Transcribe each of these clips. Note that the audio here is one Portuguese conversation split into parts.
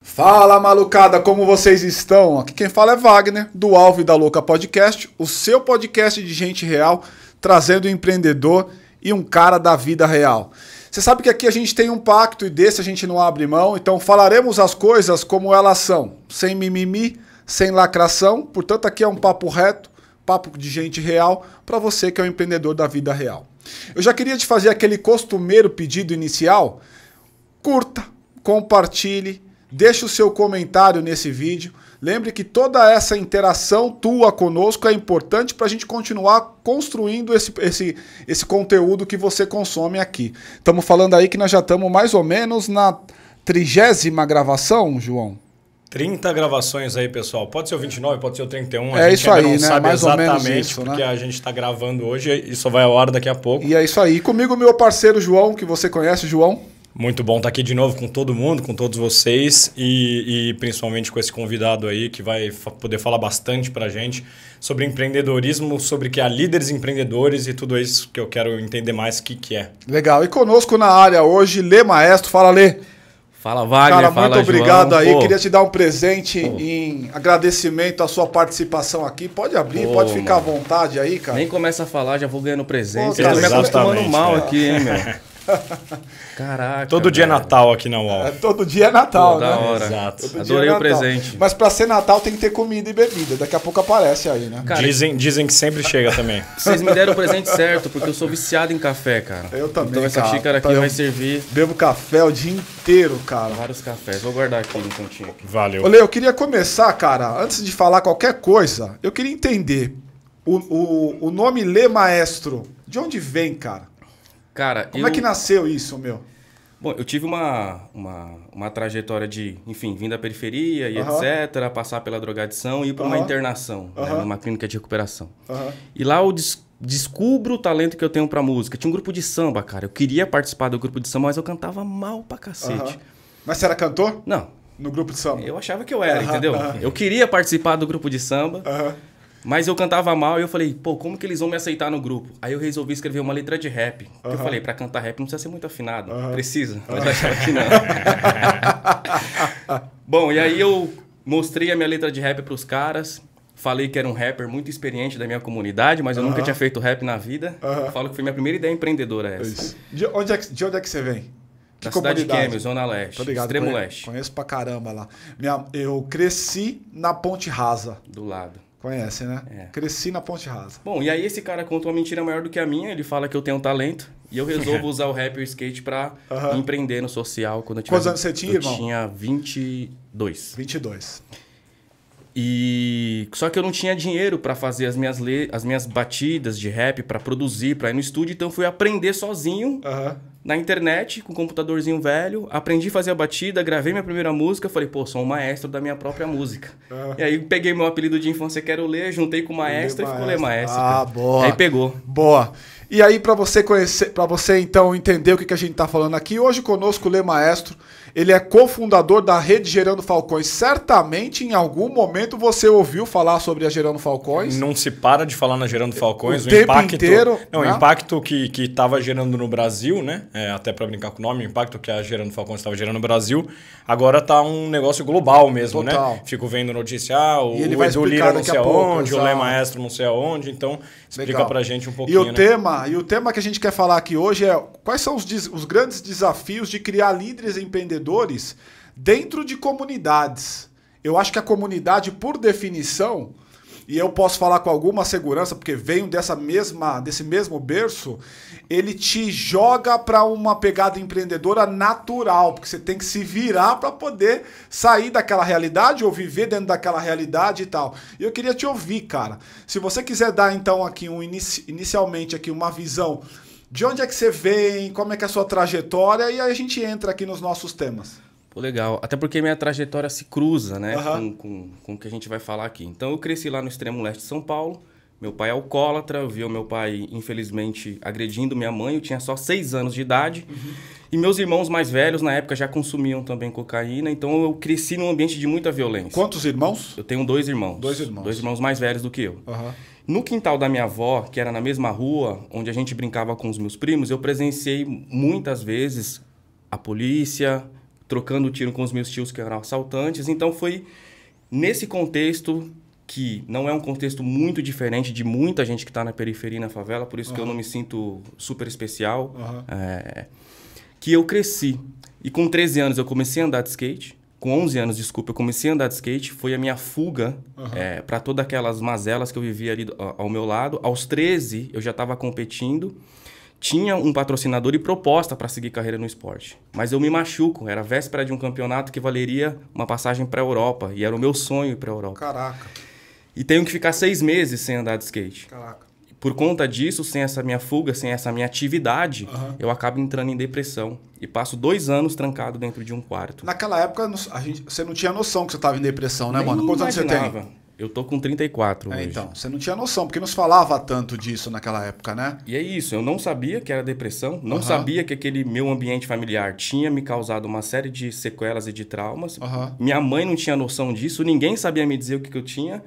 Fala, malucada, como vocês estão? Aqui quem fala é Wagner, do Alvo e da Louca Podcast, o seu podcast de gente real, trazendo um empreendedor e um cara da vida real. Você sabe que aqui a gente tem um pacto e desse a gente não abre mão, então falaremos as coisas como elas são, sem mimimi, sem lacração, portanto aqui é um papo reto, papo de gente real, para você que é um empreendedor da vida real. Eu já queria te fazer aquele costumeiro pedido inicial, curta, compartilhe, deixe o seu comentário nesse vídeo. Lembre que toda essa interação tua conosco é importante para a gente continuar construindo esse conteúdo que você consome aqui. Estamos falando aí que nós já estamos mais ou menos na 30ª gravação, João? 30 gravações aí, pessoal. Pode ser o 29, pode ser o 31. A gente isso aí, ainda não sabe mais exatamente ou menos isso, porque né? a gente está gravando hoje e só vai ao ar daqui a pouco. E é isso aí. Comigo, meu parceiro João, que você conhece, João. Muito bom estar aqui de novo com todo mundo, com todos vocês e principalmente com esse convidado aí que vai poder falar bastante pra gente sobre empreendedorismo, sobre que há líderes empreendedores e tudo isso que eu quero entender mais o que é. Legal. E conosco na área hoje, Lê Maestro. Fala, Lê. Fala, Wagner. Cara, muito obrigado João. aí. Pô. Queria te dar um presente em agradecimento à sua participação aqui. Pode abrir, pode ficar à vontade aí, cara. Nem começa a falar, já vou ganhando presente. Pô, Vocês estão me acostumando exatamente, mal é. aqui, hein, meu? Caraca. Todo dia é velho. Natal aqui na UOL. Todo dia é Natal, Pô, né? da hora. Exato. Todo dia Adorei é o Natal. presente. Mas pra ser Natal tem que ter comida e bebida. Daqui a pouco aparece aí, né? Cara, Dizem que sempre chega também. vocês me deram o presente certo, porque eu sou viciado em café, cara. Eu também, Então essa cara. xícara aqui Então, vai servir Bebo café o dia inteiro, cara. vários cafés. Vou guardar aqui no cantinho. Valeu. Ô, Lê, eu queria começar, cara, antes de falar qualquer coisa, eu queria entender o nome Lê Maestro. De onde vem, cara? Cara, Como é que nasceu isso, meu? Bom, eu tive uma trajetória de, enfim, vir da periferia e etc., passar pela drogadição e ir para uma internação, né, numa clínica de recuperação. E lá eu descubro o talento que eu tenho pra música. Tinha um grupo de samba, cara. Eu queria participar do grupo de samba, mas eu cantava mal pra cacete. Mas você era cantor? Não, No grupo de samba? eu achava que eu era, entendeu? Eu queria participar do grupo de samba, mas eu cantava mal e eu falei, pô, como que eles vão me aceitar no grupo? Aí eu resolvi escrever uma letra de rap. Porque eu falei, pra cantar rap não precisa ser muito afinado. Precisa, mas eu achava que não. Bom, e aí eu mostrei a minha letra de rap pros caras. Falei que era um rapper muito experiente da minha comunidade, mas eu nunca tinha feito rap na vida. Eu falo que foi minha primeira ideia empreendedora essa. Isso. De onde é que você vem? Da cidade de Quêmio, Zona Leste, Tô ligado, extremo leste. Conheço pra caramba lá. Eu cresci na Ponte Rasa. Do lado. Conhece, né? É. Cresci na Ponte Rasa. Bom, e aí esse cara conta uma mentira maior do que a minha, ele fala que eu tenho talento, e eu resolvo usar o rap e o skate pra empreender no social. Quando eu Quantos anos você tinha, irmão? Eu tinha 22. 22. E só que eu não tinha dinheiro pra fazer as minhas batidas de rap, pra produzir, pra ir no estúdio, então eu fui aprender sozinho na internet, com um computadorzinho velho, aprendi a fazer a batida, gravei minha primeira música, falei, pô, sou um maestro da minha própria música. E aí peguei meu apelido de infância Quero Ler, juntei com o maestro e ficou Lê Maestro. Ah, boa. Aí pegou. Boa. E aí, pra você conhecer, para você então entender o que a gente tá falando aqui, hoje conosco o Lê Maestro. Ele é cofundador da Rede Gerando Falcões. Certamente, em algum momento, você ouviu falar sobre a Gerando Falcões. Não se para de falar na Gerando Falcões. O tempo inteiro, Não, né? O impacto que estava gerando no Brasil, né? Até para brincar com o nome, o impacto que a Gerando Falcões estava gerando no Brasil, agora tá um negócio global mesmo, Total. né? Fico vendo notícia, E ele o vai Edu explicar Lira não daqui a sei pouco, aonde, o Lê exato. Maestro não sei aonde, então explica Legal. pra gente um pouquinho, E o tema que a gente quer falar aqui hoje é quais são os grandes desafios de criar líderes empreendedores dentro de comunidades. Eu acho que a comunidade, por definição, e eu posso falar com alguma segurança, porque venho desse mesmo berço, ele te joga para uma pegada empreendedora natural, porque você tem que se virar para poder sair daquela realidade ou viver dentro daquela realidade e tal. E eu queria te ouvir, cara. Se você quiser dar então aqui inicialmente aqui uma visão de onde é que você vem, como é que é a sua trajetória, e aí a gente entra aqui nos nossos temas. Pô, legal. Até porque minha trajetória se cruza, né? Com o que a gente vai falar aqui. Então, eu cresci lá no extremo leste de São Paulo. Meu pai é alcoólatra. Eu vi o meu pai, infelizmente, agredindo minha mãe. Eu tinha só 6 anos de idade. E meus irmãos mais velhos, na época, já consumiam também cocaína. Então, eu cresci num ambiente de muita violência. Quantos irmãos? Eu tenho 2 irmãos. 2 irmãos. 2 irmãos mais velhos do que eu. No quintal da minha avó, que era na mesma rua, onde a gente brincava com os meus primos, eu presenciei muitas vezes a polícia trocando tiro com os meus tios que eram assaltantes. Então foi nesse contexto, que não é um contexto muito diferente de muita gente que está na periferia e na favela, por isso que eu não me sinto super especial, que eu cresci. E com 13 anos eu comecei a andar de skate. Com 11 anos, desculpa, eu comecei a andar de skate. Foi a minha fuga para todas aquelas mazelas que eu vivia ali ao meu lado. Aos 13, eu já estava competindo. Tinha um patrocinador e proposta para seguir carreira no esporte. Mas eu me machuco. Era véspera de um campeonato que valeria uma passagem para a Europa. E era o meu sonho ir para a Europa. Caraca. E tenho que ficar 6 meses sem andar de skate. Caraca. Por conta disso, sem essa minha fuga, sem essa minha atividade, eu acabo entrando em depressão. E passo 2 anos trancado dentro de um quarto. Naquela época, você não tinha noção que você estava em depressão, né, mano? Quantos anos você tem? Eu tô com 34 hoje. Então, você não tinha noção, porque não se falava tanto disso naquela época, né? E é isso, eu não sabia que era depressão, não sabia que aquele meu ambiente familiar tinha me causado uma série de sequelas e de traumas. Minha mãe não tinha noção disso, ninguém sabia me dizer o que eu tinha.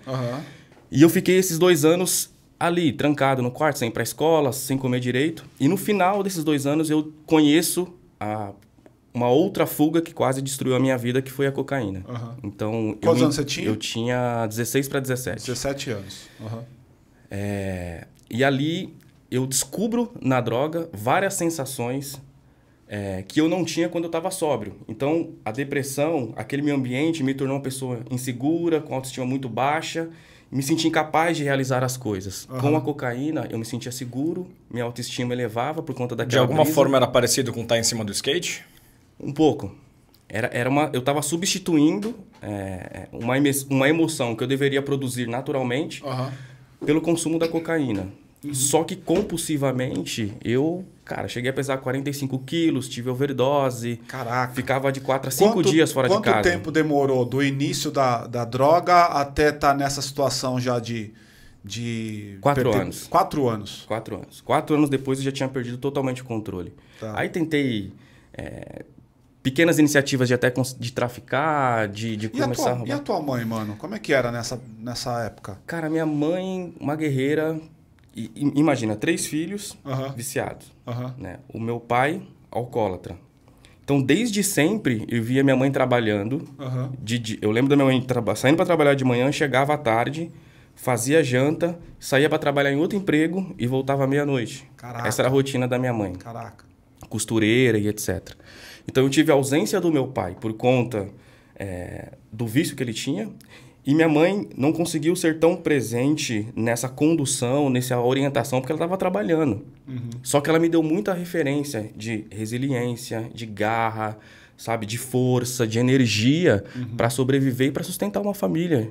E eu fiquei esses 2 anos ali, trancado no quarto, sem ir pra escola, sem comer direito. E no final desses 2 anos eu conheço uma outra fuga que quase destruiu a minha vida, que foi a cocaína. Então, quantos anos você tinha? Eu tinha 16 para 17. 17 anos. E ali eu descubro na droga várias sensações que eu não tinha quando eu estava sóbrio. Então, a depressão, aquele meu ambiente me tornou uma pessoa insegura, com autoestima muito baixa, me senti incapaz de realizar as coisas. Com a cocaína, eu me sentia seguro, minha autoestima elevava por conta daquela De alguma brisa. forma era parecido com estar em cima do skate? Um pouco. Eu estava substituindo uma emoção que eu deveria produzir naturalmente pelo consumo da cocaína. Só que compulsivamente, cheguei a pesar 45 quilos, tive overdose. Caraca. Ficava de 4 a 5 dias fora de casa. Quanto tempo demorou do início da droga até estar nessa situação já de 4 anos. 4 anos. 4 anos. 4 anos depois eu já tinha perdido totalmente o controle. Aí tentei pequenas iniciativas de até de traficar, de começar a roubar. E a tua mãe, mano? Como é que era nessa época? Cara, minha mãe, uma guerreira. Imagina, 3 filhos viciados. Né? O meu pai, alcoólatra. Então, desde sempre, eu via minha mãe trabalhando. Eu lembro da minha mãe saindo para trabalhar de manhã, chegava à tarde, fazia janta, saía para trabalhar em outro emprego e voltava à meia-noite. Essa era a rotina da minha mãe. Caraca. Costureira e etc. Então, eu tive a ausência do meu pai por conta do vício que ele tinha. E minha mãe não conseguiu ser tão presente nessa condução, nessa orientação, porque ela estava trabalhando. Só que ela me deu muita referência de resiliência, de garra, sabe, de força, de energia para sobreviver e para sustentar uma família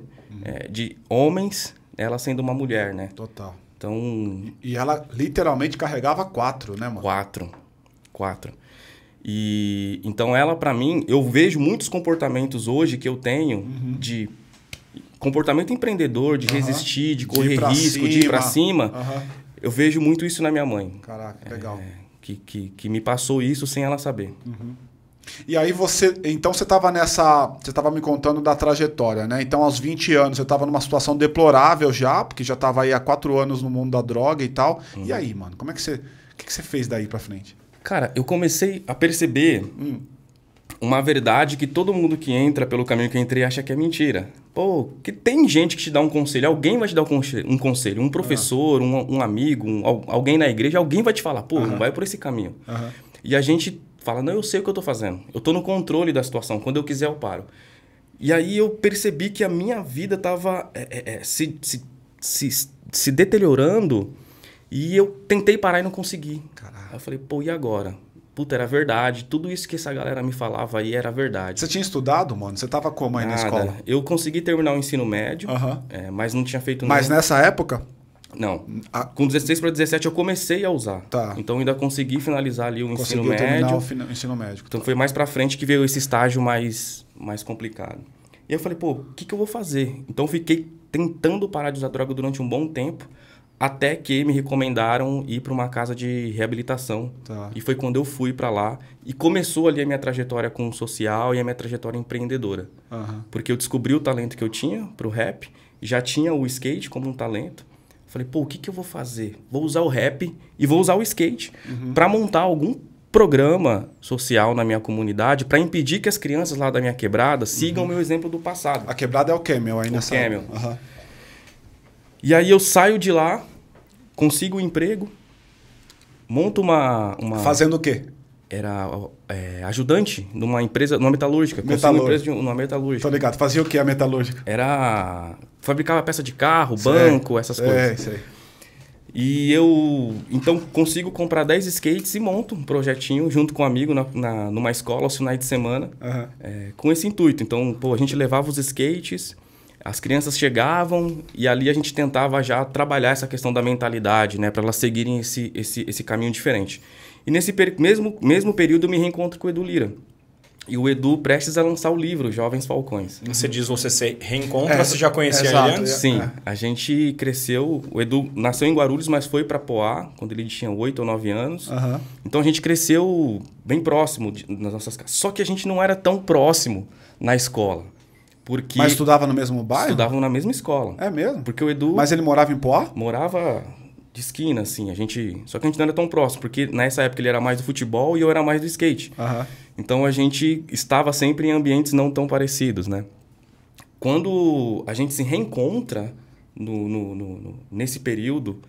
de homens, ela sendo uma mulher, né? Total. Então... E ela literalmente carregava 4, né, mano? 4. E então ela, para mim, eu vejo muitos comportamentos hoje que eu tenho de comportamento empreendedor, de resistir, de correr risco, de ir pra cima. Eu vejo muito isso na minha mãe. Caraca, legal. Que me passou isso sem ela saber. E aí então você estava você estava me contando da trajetória, né? Então aos 20 anos você estava numa situação deplorável já, porque já estava aí há 4 anos no mundo da droga e tal. E aí, mano, como é que o que você fez daí pra frente? Cara, eu comecei a perceber uma verdade que todo mundo que entra pelo caminho que eu entrei acha que é mentira. Pô, que tem gente que te dá um conselho, alguém vai te dar um conselho, um professor, um amigo, alguém na igreja, alguém vai te falar, pô, não vai por esse caminho. E a gente fala, não, eu sei o que eu tô fazendo, eu tô no controle da situação, quando eu quiser eu paro. E aí eu percebi que a minha vida tava se deteriorando e eu tentei parar e não consegui. Aí eu falei, pô, e agora? Puta, era verdade. Tudo isso que essa galera me falava aí era verdade. Você tinha estudado, mano? Você tava como aí na escola? Eu consegui terminar o ensino médio, mas não tinha feito nada. Mas nessa época? Não. Com 16 para 17 eu comecei a usar. Então ainda consegui finalizar ali o ensino médio. Terminar o ensino médio. Então foi mais pra frente que veio esse estágio mais complicado. E eu falei, pô, o que eu vou fazer? Então fiquei tentando parar de usar droga durante um bom tempo. Até que me recomendaram ir para uma casa de reabilitação. E foi quando eu fui para lá. E começou ali a minha trajetória com o social e a minha trajetória empreendedora. Porque eu descobri o talento que eu tinha para o rap. Já tinha o skate como um talento. Falei, pô, o que eu vou fazer? Vou usar o rap e vou usar o skate para montar algum programa social na minha comunidade para impedir que as crianças lá da minha quebrada sigam o meu exemplo do passado. A quebrada é o Camel aí nessa... O Camel. E aí eu saio de lá, consigo um emprego, monto uma... Fazendo o quê? Era ajudante numa empresa, numa metalúrgica. Numa metalúrgica. Tô ligado. Fazia o que a metalúrgica? Fabricava peça de carro, banco, essas coisas. Sei. E eu, então, consigo comprar 10 skates e monto um projetinho junto com um amigo numa escola aos finais de semana, com esse intuito. Então, pô, a gente levava os skates, as crianças chegavam e ali a gente tentava já trabalhar essa questão da mentalidade, né, para elas seguirem esse caminho diferente. E nesse mesmo período eu me reencontro com o Edu Lira. E o Edu prestes a lançar o livro Jovens Falcões. Você diz, você se reencontra, você já conhecia ele antes? Sim, a gente cresceu, o Edu nasceu em Guarulhos, mas foi para Poá, quando ele tinha 8 ou 9 anos. Então a gente cresceu bem próximo nas nossas casas. Só que a gente não era tão próximo na escola. Porque mas estudava no mesmo bairro? Estudavam na mesma escola. É mesmo? Porque o Edu... Mas ele morava em Poá? Morava de esquina, assim. Só que a gente não era tão próximo, porque nessa época ele era mais do futebol e eu era mais do skate. Então a gente estava sempre em ambientes não tão parecidos, né? Quando a gente se reencontra nesse período,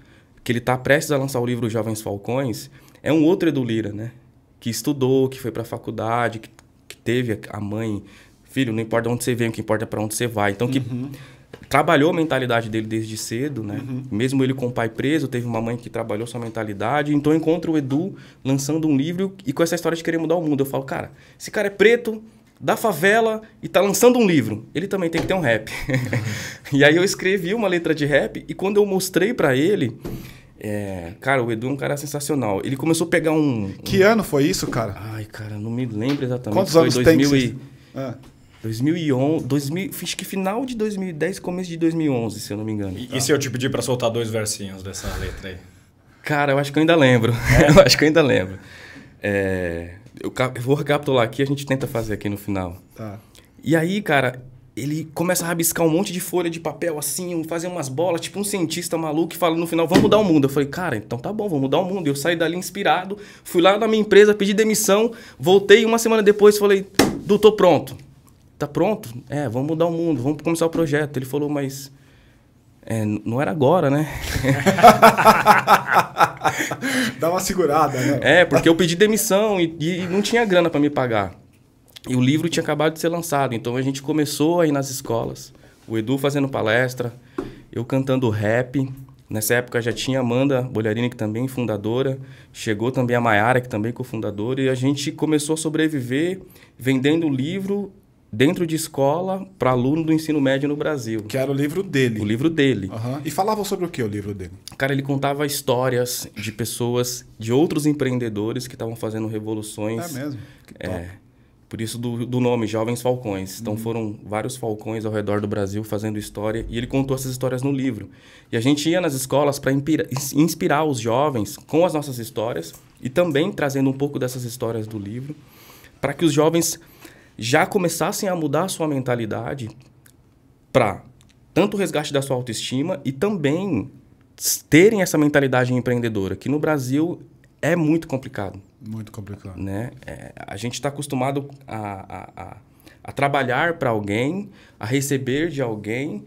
que ele está prestes a lançar o livro Jovens Falcões, é um outro Edu Lira, né? Que estudou, que foi para a faculdade, que teve a mãe... Filho, não importa onde você vem, o que importa é para onde você vai. Então, que trabalhou a mentalidade dele desde cedo, né? Mesmo ele com o pai preso, teve uma mãe que trabalhou sua mentalidade. Então, eu encontro o Edu lançando um livro e com essa história de querer mudar o mundo. Eu falo, cara, esse cara é preto, da favela e tá lançando um livro. Ele também tem que ter um rap. E aí eu escrevi uma letra de rap e quando eu mostrei para ele... cara, o Edu é um cara sensacional. Ele começou a pegar um... Que ano foi isso, cara? Ai, cara, não me lembro exatamente. Quantos anos foi tem? 2011, acho que final de 2010, começo de 2011, se eu não me engano. E se eu te pedir para soltar 2 versinhos dessa letra aí? Cara, eu acho que eu ainda lembro. Eu acho que eu ainda lembro. Eu vou recapitular aqui, a gente tenta fazer aqui no final. Tá. E aí, cara, ele começa a rabiscar um monte de folha de papel assim, fazer umas bolas, tipo um cientista maluco, e fala no final, vamos mudar o mundo. Eu falei, cara, então tá bom, vamos mudar o mundo. Eu saí dali inspirado, fui lá na minha empresa, pedi demissão, voltei uma semana depois, falei, Du, tô pronto. Tá pronto? Vamos mudar o mundo, vamos começar o projeto. Ele falou, mas não era agora, né? Dá uma segurada, né? Porque eu pedi demissão e não tinha grana para me pagar. E o livro tinha acabado de ser lançado. Então a gente começou a ir nas escolas. O Edu fazendo palestra, eu cantando rap. Nessa época já tinha a Amanda Bolharini, que também é fundadora. Chegou também a Mayara, que também é cofundadora. E a gente começou a sobreviver vendendo o livro dentro de escola para aluno do ensino médio no Brasil. Que era o livro dele. O livro dele. E falava sobre o que o livro dele? Cara, ele contava histórias de pessoas, de outros empreendedores que estavam fazendo revoluções. É mesmo? Que top. Por isso do nome, Jovens Falcões. Então foram vários falcões ao redor do Brasil fazendo história e ele contou essas histórias no livro. E a gente ia nas escolas para inspirar os jovens com as nossas histórias e também trazendo um pouco dessas histórias do livro para que os jovens já começassem a mudar a sua mentalidade para tanto o resgate da sua autoestima e também terem essa mentalidade empreendedora, que no Brasil é muito complicado. Muito complicado. Né? A gente está acostumado a trabalhar para alguém, a receber de alguém,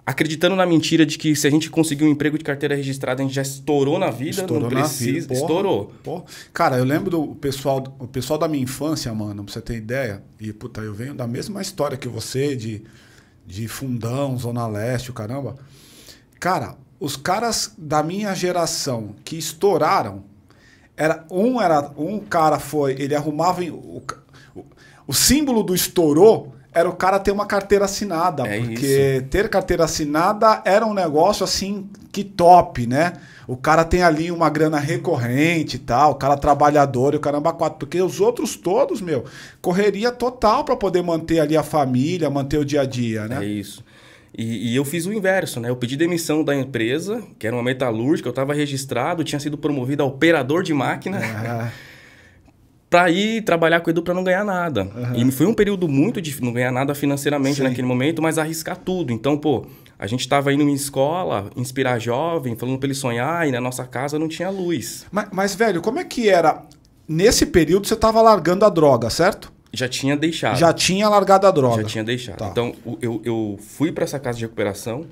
acreditando na mentira de que se a gente conseguir um emprego de carteira registrada, a gente já estourou na vida. Estourou, não precisa. Porra, estourou. Porra. Cara, eu lembro do pessoal da minha infância, mano, pra você ter ideia. E, puta, eu venho da mesma história que você, de Fundão, Zona Leste, o caramba. Cara, os caras da minha geração que estouraram, ele arrumava... O símbolo do estourou era o cara ter uma carteira assinada, porque isso. Ter carteira assinada era um negócio assim que top, né? O cara tem ali uma grana recorrente e tal, o cara trabalhador e o caramba quatro, porque os outros todos, correria total para poder manter ali a família, manter o dia a dia, né? É isso. E eu fiz o inverso, né? Eu pedi demissão da empresa, que era uma metalúrgica, eu estava registrado, tinha sido promovido a operador de máquina. Para ir trabalhar com o Edu para não ganhar nada. E foi um período muito difícil, não ganhar nada financeiramente naquele momento, mas arriscar tudo. Então, A gente estava indo em escola, inspirar jovem, falando para ele sonhar, e na nossa casa não tinha luz. Mas, velho, como é que era? Nesse período você estava largando a droga, certo? Já tinha deixado. Já tinha largado a droga. Já tinha deixado. Tá. Então, eu fui para essa casa de recuperação,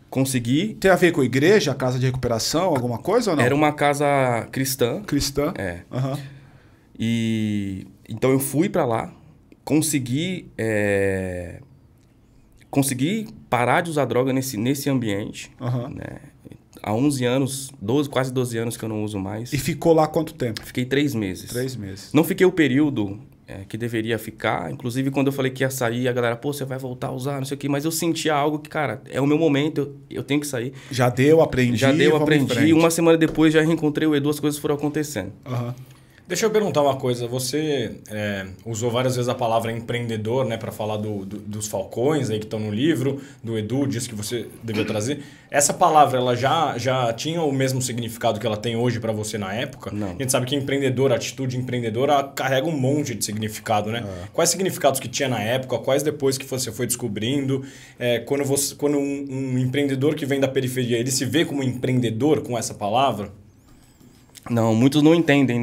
consegui... Tem a ver com a igreja, a casa de recuperação, alguma coisa ou não? Era uma casa cristã. Cristã? É. E então eu fui para lá, consegui parar de usar droga nesse ambiente. Né? Há 11 anos, quase 12 anos que eu não uso mais. E ficou lá quanto tempo? Fiquei 3 meses. 3 meses. Não fiquei o período que deveria ficar. Inclusive, quando eu falei que ia sair, a galera, pô, você vai voltar a usar, não sei o quê. Mas eu sentia algo que, cara, é o meu momento, eu tenho que sair. Já deu, aprendi. Uma semana depois já reencontrei o Edu, as coisas foram acontecendo. Deixa eu perguntar uma coisa. Você usou várias vezes a palavra empreendedor, né, para falar dos falcões aí que estão no livro, do Edu, disse que você devia trazer. Essa palavra, ela já tinha o mesmo significado que ela tem hoje para você na época? Não. A gente sabe que empreendedor, atitude empreendedora, carrega um monte de significado, né? Quais significados que tinha na época, quais depois que você foi descobrindo? Quando um empreendedor que vem da periferia, ele se vê como empreendedor com essa palavra? Não, muitos não entendem,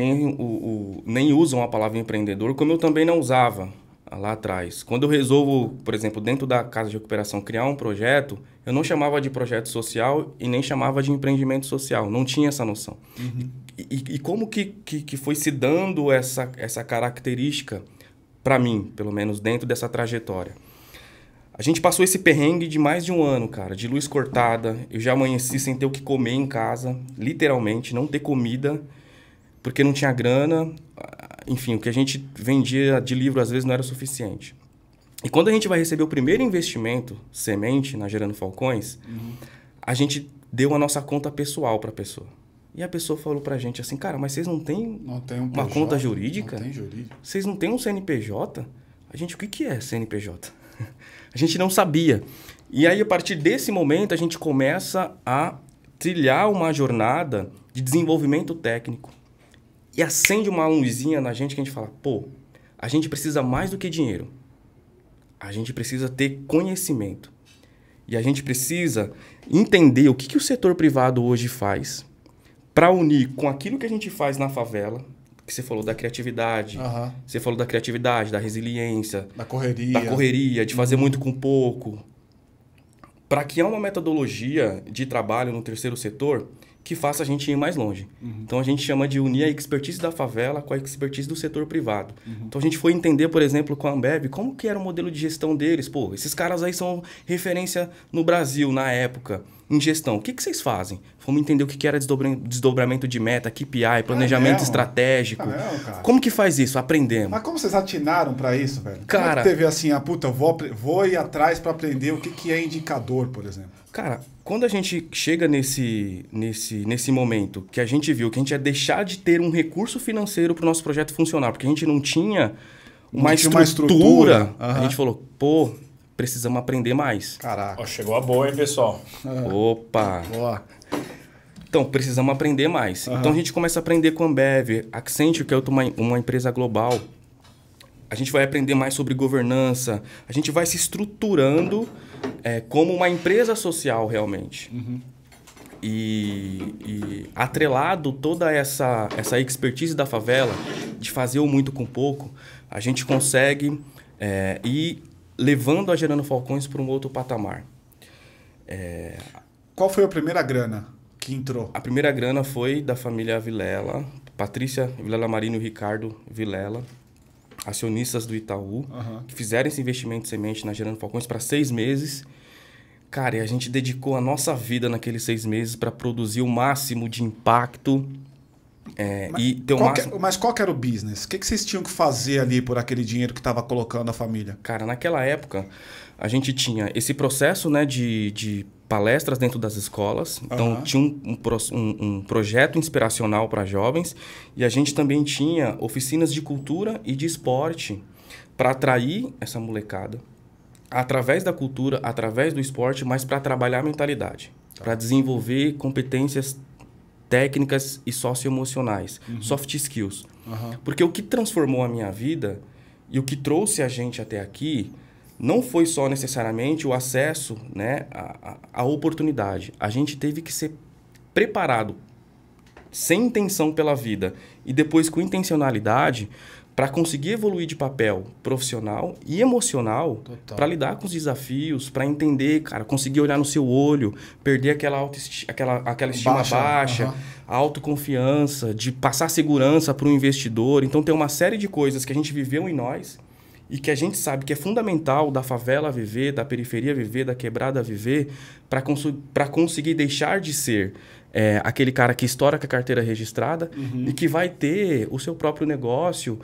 nem usam a palavra empreendedor, como eu também não usava lá atrás. Quando eu resolvo, por exemplo, dentro da casa de recuperação, criar um projeto, eu não chamava de projeto social e nem chamava de empreendimento social. Não tinha essa noção. E como que foi se dando essa característica para mim, pelo menos dentro dessa trajetória? A gente passou esse perrengue de mais de um ano, cara, de luz cortada. Eu já amanheci sem ter o que comer em casa, literalmente, não ter comida, porque não tinha grana. Enfim, o que a gente vendia de livro às vezes não era suficiente. E quando a gente vai receber o primeiro investimento, semente, na Gerando Falcões, a gente deu a nossa conta pessoal para a pessoa. E a pessoa falou pra gente assim, cara, mas vocês não têm uma conta jurídica? Não tem jurídica. Vocês não têm um CNPJ? A gente, o que é CNPJ? A gente não sabia. E aí, a partir desse momento, a gente começa a trilhar uma jornada de desenvolvimento técnico. E acende uma luzinha na gente que a gente fala, pô, a gente precisa mais do que dinheiro. A gente precisa ter conhecimento. E a gente precisa entender o que o setor privado hoje faz para unir com aquilo que a gente faz na favela, que você falou da criatividade, você falou da criatividade, da resiliência, da correria, de fazer muito com pouco, para criar uma metodologia de trabalho no terceiro setor que faça a gente ir mais longe. Então, a gente chama de unir a expertise da favela com a expertise do setor privado. Então, a gente foi entender, por exemplo, com a Ambev, como que era o modelo de gestão deles. Pô, esses caras aí são referência no Brasil, na época, em gestão. O que vocês fazem? Fomos entender o que era desdobramento de meta, KPI, planejamento estratégico. Como que faz isso? Aprendemos. Mas como vocês atinaram para isso, velho? Cara, como é que teve assim, eu vou ir atrás para aprender o que é indicador, por exemplo? Cara, quando a gente chega nesse momento que a gente viu que a gente ia deixar de ter um recurso financeiro para o nosso projeto funcionar, porque a gente não tinha uma estrutura, a gente falou, pô, precisamos aprender mais. Caraca. Ó, chegou a boa, hein, pessoal? Opa! Boa. Então, precisamos aprender mais. Então, a gente começa a aprender com a Ambev, Accenture, que é uma empresa global. A gente vai aprender mais sobre governança. A gente vai se estruturando como uma empresa social, realmente. E atrelado toda essa expertise da favela, de fazer o muito com pouco, a gente consegue ir levando a Gerando Falcões para um outro patamar. Qual foi a primeira grana que entrou? A primeira grana foi da família Vilela, Patrícia Vilela Marino e Ricardo Vilela, acionistas do Itaú, que fizeram esse investimento de semente na Gerando Falcões para 6 meses. Cara, e a gente dedicou a nossa vida naqueles 6 meses para produzir o máximo de impacto. Mas qual que era o business? O que vocês tinham que fazer ali por aquele dinheiro que estava colocando a família? Cara, naquela época, a gente tinha esse processo, né, de palestras dentro das escolas. Então, tinha um projeto inspiracional para jovens. E a gente também tinha oficinas de cultura e de esporte para atrair essa molecada. Através da cultura, através do esporte, mas para trabalhar a mentalidade. Para desenvolver competências técnicas e socioemocionais, soft skills. Porque o que transformou a minha vida e o que trouxe a gente até aqui não foi só necessariamente o acesso, né, à oportunidade. A gente teve que ser preparado, sem intenção pela vida, e depois com intencionalidade, para conseguir evoluir de papel profissional e emocional, para lidar com os desafios, para entender, cara, conseguir olhar no seu olho, perder aquela estima baixa, a autoconfiança, de passar segurança para o investidor. Então, tem uma série de coisas que a gente viveu em nós e que a gente sabe que é fundamental da favela viver, da periferia viver, da quebrada viver, para conseguir deixar de ser aquele cara que estoura com a carteira registrada e que vai ter o seu próprio negócio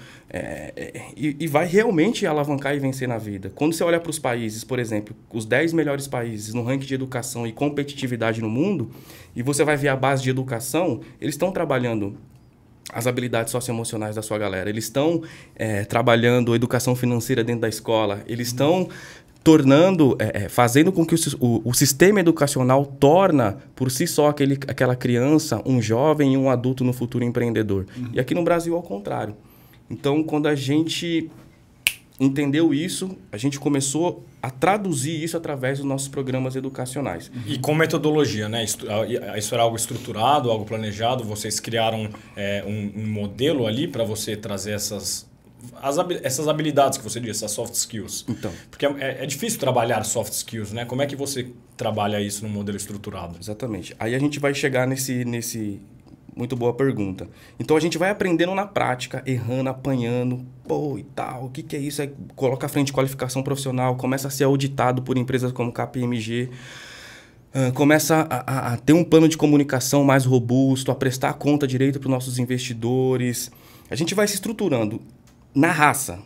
e vai realmente alavancar e vencer na vida. Quando você olha para os países, por exemplo, os 10 melhores países no ranking de educação e competitividade no mundo, e você vai ver a base de educação, eles estão trabalhando as habilidades socioemocionais da sua galera. Eles estão trabalhando educação financeira dentro da escola. Eles estão tornando, fazendo com que o sistema educacional torna por si só aquela criança, um jovem e um adulto no futuro empreendedor. E aqui no Brasil, ao contrário. Então, quando a gente entendeu isso, a gente começou a traduzir isso através dos nossos programas educacionais. E com metodologia, né? Isso era algo estruturado, algo planejado? Vocês criaram um modelo ali para você trazer essas habilidades que você disse, essas soft skills? Então. Porque é difícil trabalhar soft skills, né? Como é que você trabalha isso num modelo estruturado? Exatamente. Aí a gente vai chegar nesse Muito boa pergunta. Então, a gente vai aprendendo na prática, errando, apanhando, e tal, o que é isso? Aí coloca à frente qualificação profissional, começa a ser auditado por empresas como KPMG, começa a ter um plano de comunicação mais robusto, a prestar conta direito para os nossos investidores. A gente vai se estruturando na raça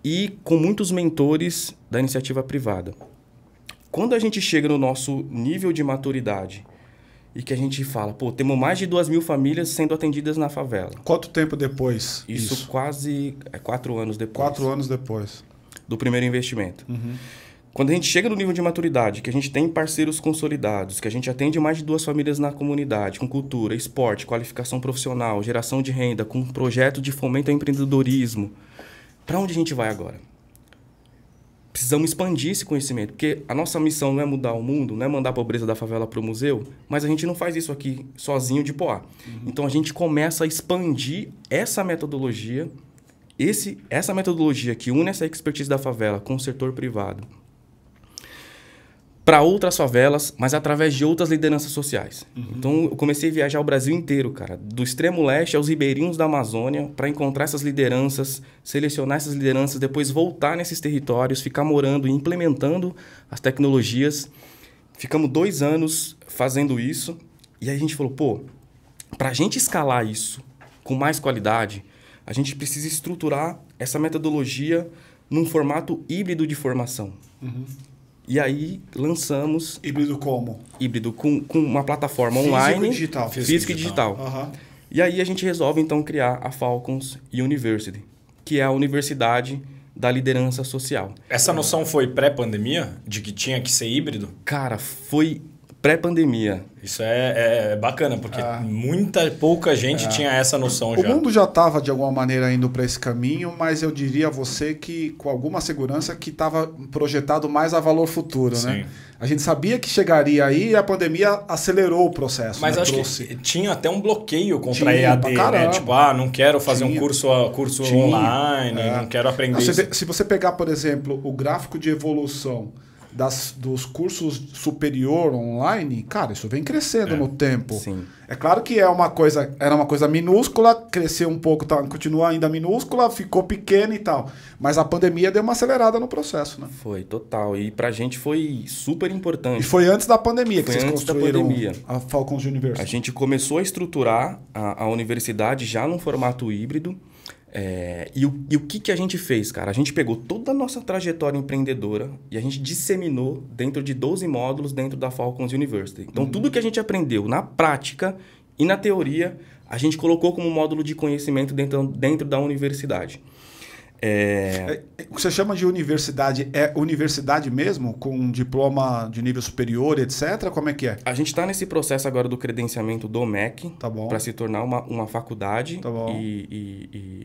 e com muitos mentores da iniciativa privada. Quando a gente chega no nosso nível de maturidade e que a gente fala, temos mais de 2.000 famílias sendo atendidas na favela. Quanto tempo depois? Isso quase 4 anos depois. 4 anos depois. Do primeiro investimento. Quando a gente chega no nível de maturidade, que a gente tem parceiros consolidados, que a gente atende mais de 2 famílias na comunidade, com cultura, esporte, qualificação profissional, geração de renda, com projeto de fomento ao empreendedorismo, para onde a gente vai agora? Precisamos expandir esse conhecimento, porque a nossa missão não é mudar o mundo, não é mandar a pobreza da favela para o museu, mas a gente não faz isso aqui sozinho de Poá. Então, a gente começa a expandir essa metodologia, essa metodologia que une essa expertise da favela com o setor privado, para outras favelas, mas através de outras lideranças sociais. Então, eu comecei a viajar o Brasil inteiro, cara, do extremo leste aos ribeirinhos da Amazônia, para encontrar essas lideranças, selecionar essas lideranças, depois voltar nesses territórios, ficar morando e implementando as tecnologias. Ficamos 2 anos fazendo isso, e aí a gente falou, para a gente escalar isso com mais qualidade, a gente precisa estruturar essa metodologia num formato híbrido de formação. E aí lançamos... Híbrido como? Híbrido com uma plataforma online. Físico e digital. E aí a gente resolve então criar a Falcons University, que é a universidade da liderança social. Essa noção foi pré-pandemia? De que tinha que ser híbrido? Cara, foi pré-pandemia. Isso é bacana, porque pouca gente tinha essa noção já. O mundo já estava, de alguma maneira, indo para esse caminho, mas eu diria a você que, com alguma segurança, que estava projetado mais a valor futuro, né? A gente sabia que chegaria aí e a pandemia acelerou o processo. Mas acho que tinha até um bloqueio contra a EAD, né? Tipo, não quero fazer um curso online, não quero aprender isso. Se você pegar, por exemplo, o gráfico de evolução dos cursos superior online, cara, isso vem crescendo no tempo. Sim. É claro que era uma coisa minúscula, cresceu um pouco, continua ainda minúscula, ficou pequena e tal. Mas a pandemia deu uma acelerada no processo, né? Foi, total. E pra gente foi super importante. E foi antes da pandemia que vocês construíram a Falcons University. A gente começou a estruturar a universidade já num formato híbrido. E o que a gente fez, cara? A gente pegou toda a nossa trajetória empreendedora e a gente disseminou dentro de 12 módulos dentro da Falcons University. Então, tudo que a gente aprendeu na prática e na teoria, a gente colocou como módulo de conhecimento dentro da universidade. O que você chama de universidade é universidade mesmo? Com um diploma de nível superior, etc? Como é que é? A gente está nesse processo agora do credenciamento do MEC para se tornar uma faculdade. Tá bom.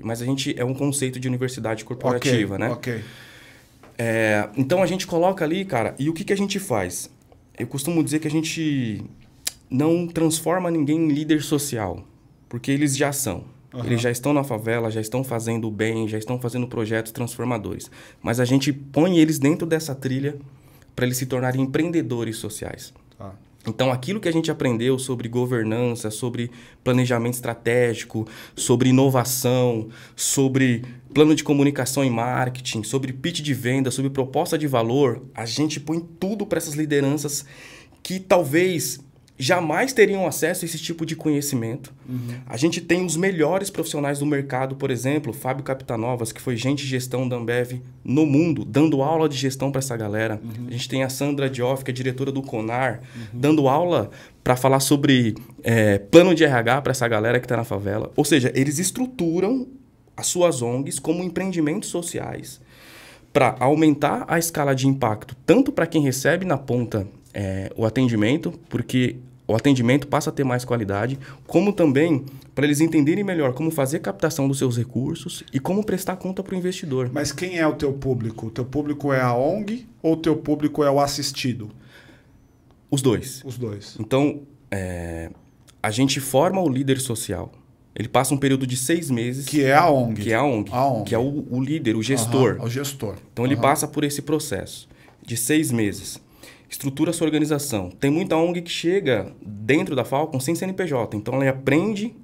Mas a gente é um conceito de universidade corporativa, né? Ok. Então a gente coloca ali, cara, e o que a gente faz? Eu costumo dizer que a gente não transforma ninguém em líder social, porque eles já são. Uhum. Eles já estão na favela, já estão fazendo o bem, já estão fazendo projetos transformadores. Mas a gente põe eles dentro dessa trilha para eles se tornarem empreendedores sociais. Ah. Então, aquilo que a gente aprendeu sobre governança, sobre planejamento estratégico, sobre inovação, sobre plano de comunicação e marketing, sobre pitch de venda, sobre proposta de valor, a gente põe tudo para essas lideranças que talvez jamais teriam acesso a esse tipo de conhecimento. Uhum. A gente tem os melhores profissionais do mercado, por exemplo, Fábio Capitanovas, que foi gerente de gestão da Ambev no mundo, dando aula de gestão para essa galera. Uhum. A gente tem a Sandra Dioff, que é diretora do CONAR, dando aula para falar sobre plano de RH para essa galera que está na favela. Ou seja, eles estruturam as suas ONGs como empreendimentos sociais para aumentar a escala de impacto, tanto para quem recebe na ponta o atendimento, porque o atendimento passa a ter mais qualidade, como também para eles entenderem melhor como fazer captação dos seus recursos e como prestar conta para o investidor. Mas quem é o teu público? O teu público é a ONG ou o teu público é o assistido? Os dois. Os dois. Então, a gente forma o líder social. Ele passa um período de 6 meses. Que é a ONG. Que é a ONG. Que é o líder, o gestor. O gestor. Então, ele passa por esse processo de 6 meses. Estrutura sua organização. Tem muita ONG que chega dentro da Falcon sem CNPJ. Então, ela aprende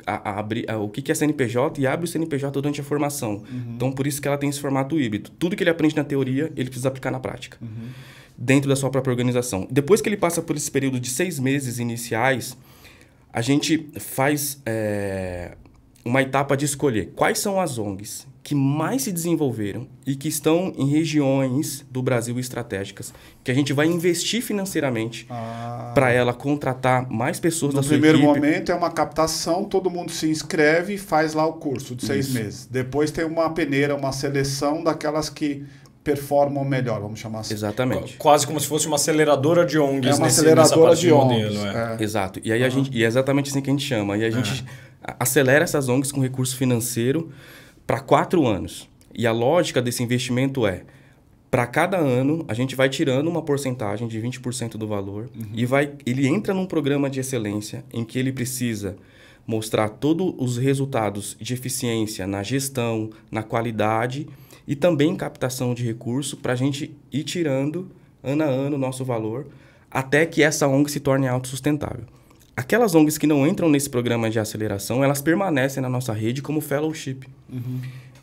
a abrir o que é CNPJ e abre o CNPJ durante a formação. Uhum. Então, por isso que ela tem esse formato híbrido. Tudo que ele aprende na teoria, ele precisa aplicar na prática. Uhum. Dentro da sua própria organização. Depois que ele passa por esse período de 6 meses iniciais, a gente faz uma etapa de escolher quais são as ONGs que mais se desenvolveram e que estão em regiões do Brasil estratégicas, que a gente vai investir financeiramente para ela contratar mais pessoas da sua equipe. No primeiro momento é uma captação, todo mundo se inscreve e faz lá o curso de 6 meses. Depois tem uma peneira, uma seleção daquelas que performam melhor, vamos chamar assim. Exatamente. Quase como se fosse uma aceleradora de ONGs. É uma aceleradora de ONGs. Modelo, Exato. E aí a gente, e é exatamente assim que a gente chama. E a gente acelera essas ONGs com recurso financeiro para 4 anos. E a lógica desse investimento para cada ano, a gente vai tirando uma porcentagem de 20% do valor e ele entra num programa de excelência em que ele precisa mostrar todos os resultados de eficiência na gestão, na qualidade e também captação de recurso para a gente ir tirando, ano a ano, o nosso valor, até que essa ONG se torne autossustentável. Aquelas ONGs que não entram nesse programa de aceleração, elas permanecem na nossa rede como fellowship,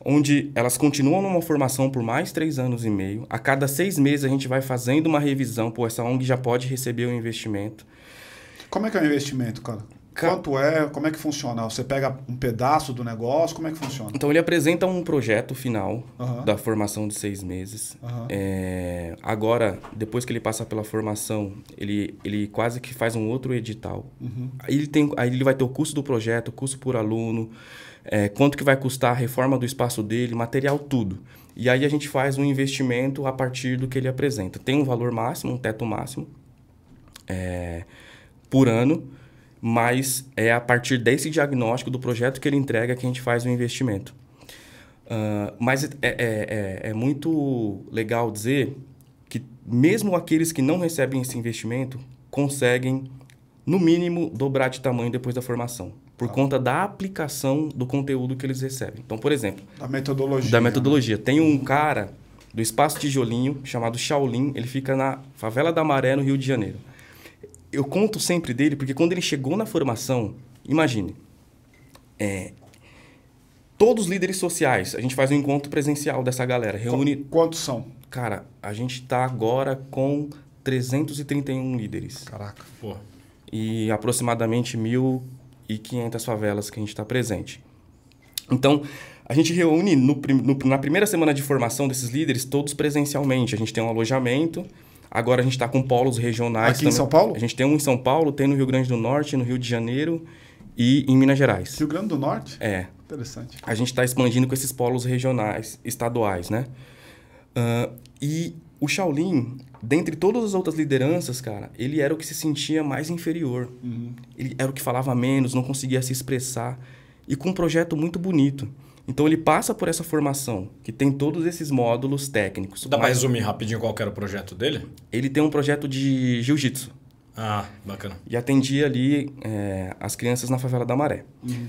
onde elas continuam numa formação por mais 3 anos e meio. A cada 6 meses a gente vai fazendo uma revisão, essa ONG já pode receber o investimento. Como é que é o investimento, cara? Quanto é? Como é que funciona? Você pega um pedaço do negócio? Como é que funciona? Então, ele apresenta um projeto final da formação de 6 meses. Agora, depois que ele passa pela formação, ele quase que faz um outro edital. Aí ele vai ter o custo do projeto, o custo por aluno, quanto que vai custar a reforma do espaço dele, material, tudo. E aí a gente faz um investimento a partir do que ele apresenta. Tem um valor máximo, um teto máximo por ano, mas é a partir desse diagnóstico do projeto que ele entrega que a gente faz o investimento. Mas é muito legal dizer que mesmo aqueles que não recebem esse investimento conseguem, no mínimo, dobrar de tamanho depois da formação, por conta da aplicação do conteúdo que eles recebem. Então, por exemplo... Da metodologia. Da metodologia. Tem um cara do Espaço Tijolinho, chamado Shaolin, ele fica na Favela da Maré, no Rio de Janeiro. Eu conto sempre dele, porque quando ele chegou na formação, imagine, todos os líderes sociais, a gente faz um encontro presencial dessa galera, reúne... Quantos são? Cara, a gente está agora com 331 líderes. Caraca. Pô. E aproximadamente 1.500 favelas que a gente está presente. Então, a gente reúne na primeira semana de formação desses líderes, todos presencialmente. A gente tem um alojamento... Agora a gente está com polos regionais. Aqui também. Em São Paulo? A gente tem um em São Paulo, tem no Rio Grande do Norte, no Rio de Janeiro e em Minas Gerais. Rio Grande do Norte? É. Interessante. A gente está expandindo com esses polos regionais, estaduais, né? E o Shaolin, dentre todas as outras lideranças, cara, ele era o que se sentia mais inferior. Ele era o que falava menos, não conseguia se expressar. E com um projeto muito bonito. Então ele passa por essa formação, que tem todos esses módulos técnicos. Dá para resumir rapidinho qual que era o projeto dele? Ele tem um projeto de jiu-jitsu. Ah, bacana. E atendia ali as crianças na favela da Maré.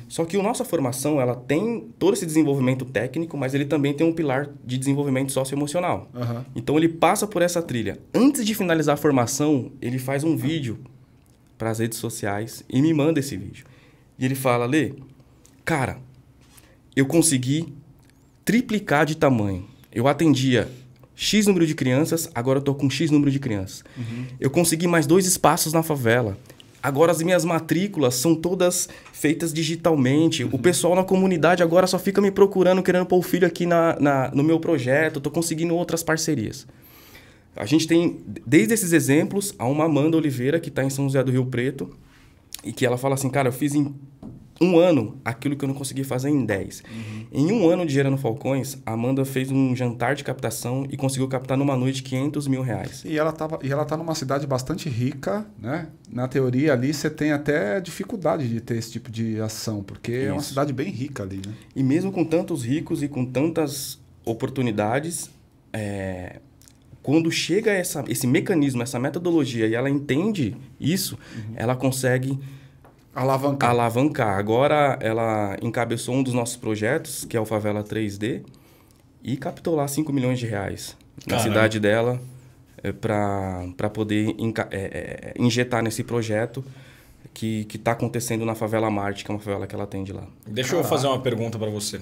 Só que a nossa formação, ela tem todo esse desenvolvimento técnico, mas ele também tem um pilar de desenvolvimento socioemocional. Então ele passa por essa trilha. Antes de finalizar a formação, ele faz um vídeo para as redes sociais e me manda esse vídeo. E ele fala, Lê, cara, eu consegui triplicar de tamanho. Eu atendia X número de crianças, agora eu tô com X número de crianças. Eu consegui mais 2 espaços na favela. Agora as minhas matrículas são todas feitas digitalmente. O pessoal na comunidade agora só fica me procurando, querendo pôr o filho aqui no meu projeto. Tô conseguindo outras parcerias. A gente tem, desde esses exemplos, a uma Amanda Oliveira, que está em São José do Rio Preto, e que ela fala assim, cara, eu fiz em 1 ano aquilo que eu não consegui fazer em 10. Em 1 ano de Gerando Falcões, a Amanda fez um jantar de captação e conseguiu captar numa noite R$500 mil. E ela tá numa cidade bastante rica, né? Na teoria ali você tem até dificuldade de ter esse tipo de ação, porque é uma cidade bem rica ali, né? E mesmo com tantos ricos e com tantas oportunidades, quando chega esse mecanismo, essa metodologia, e ela entende isso, ela consegue alavancar. Agora, ela encabeçou um dos nossos projetos, que é o Favela 3D, e captou lá R$5 milhões na cidade dela para poder injetar nesse projeto que está acontecendo na Favela Marte, que é uma favela que ela atende lá. Deixa eu fazer uma pergunta para você.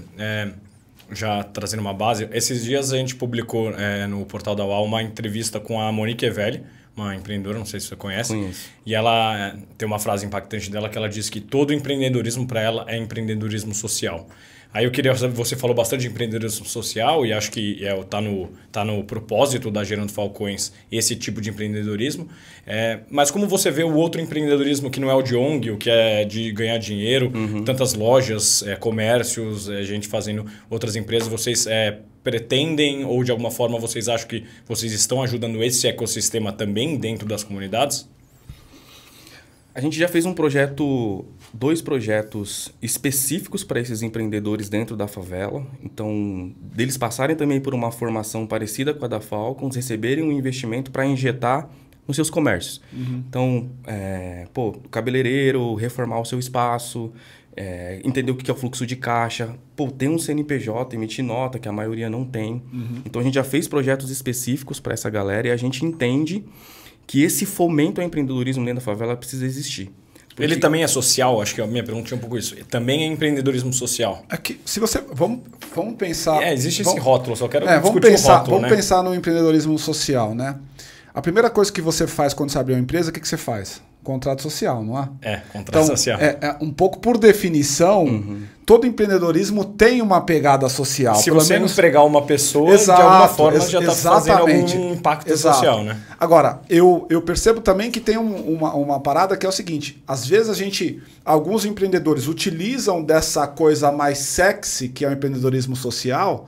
Já trazendo uma base, esses dias a gente publicou no portal da UAU uma entrevista com a Monique Evelli, uma empreendedora, não sei se você conhece. Conheço. E ela tem uma frase impactante dela que ela diz que todo empreendedorismo para ela é empreendedorismo social. Aí eu queria saber, você falou bastante de empreendedorismo social e acho que tá no propósito da Gerando Falcões esse tipo de empreendedorismo. Mas como você vê o outro empreendedorismo que não é o de ONG, o que é de ganhar dinheiro, tantas lojas, comércios, gente fazendo outras empresas, vocês pretendem ou de alguma forma vocês acham que vocês estão ajudando esse ecossistema também dentro das comunidades? A gente já fez 2 projetos específicos para esses empreendedores dentro da favela. Então, deles passarem também por uma formação parecida com a da Falcons, receberem um investimento para injetar nos seus comércios. Então, cabeleireiro, reformar o seu espaço, entender o que é o fluxo de caixa, ter um CNPJ, emitir nota, que a maioria não tem. Então, a gente já fez projetos específicos para essa galera e a gente entende que esse fomento ao empreendedorismo dentro da favela precisa existir. Porque... Ele também é social, acho que a minha pergunta é um pouco isso. Também é empreendedorismo social. Se você vamos pensar... existe esse rótulo, só quero discutir o rótulo. Vamos pensar no empreendedorismo social, né? A primeira coisa que você faz quando você abre uma empresa, o que você faz? Contrato social, não é? Contrato social. Um pouco por definição, todo empreendedorismo tem uma pegada social. Se você não empregar uma pessoa, de alguma forma já está fazendo algum impacto social, né? Agora, eu percebo também que tem uma parada que é o seguinte, às vezes alguns empreendedores utilizam dessa coisa mais sexy, que é o empreendedorismo social,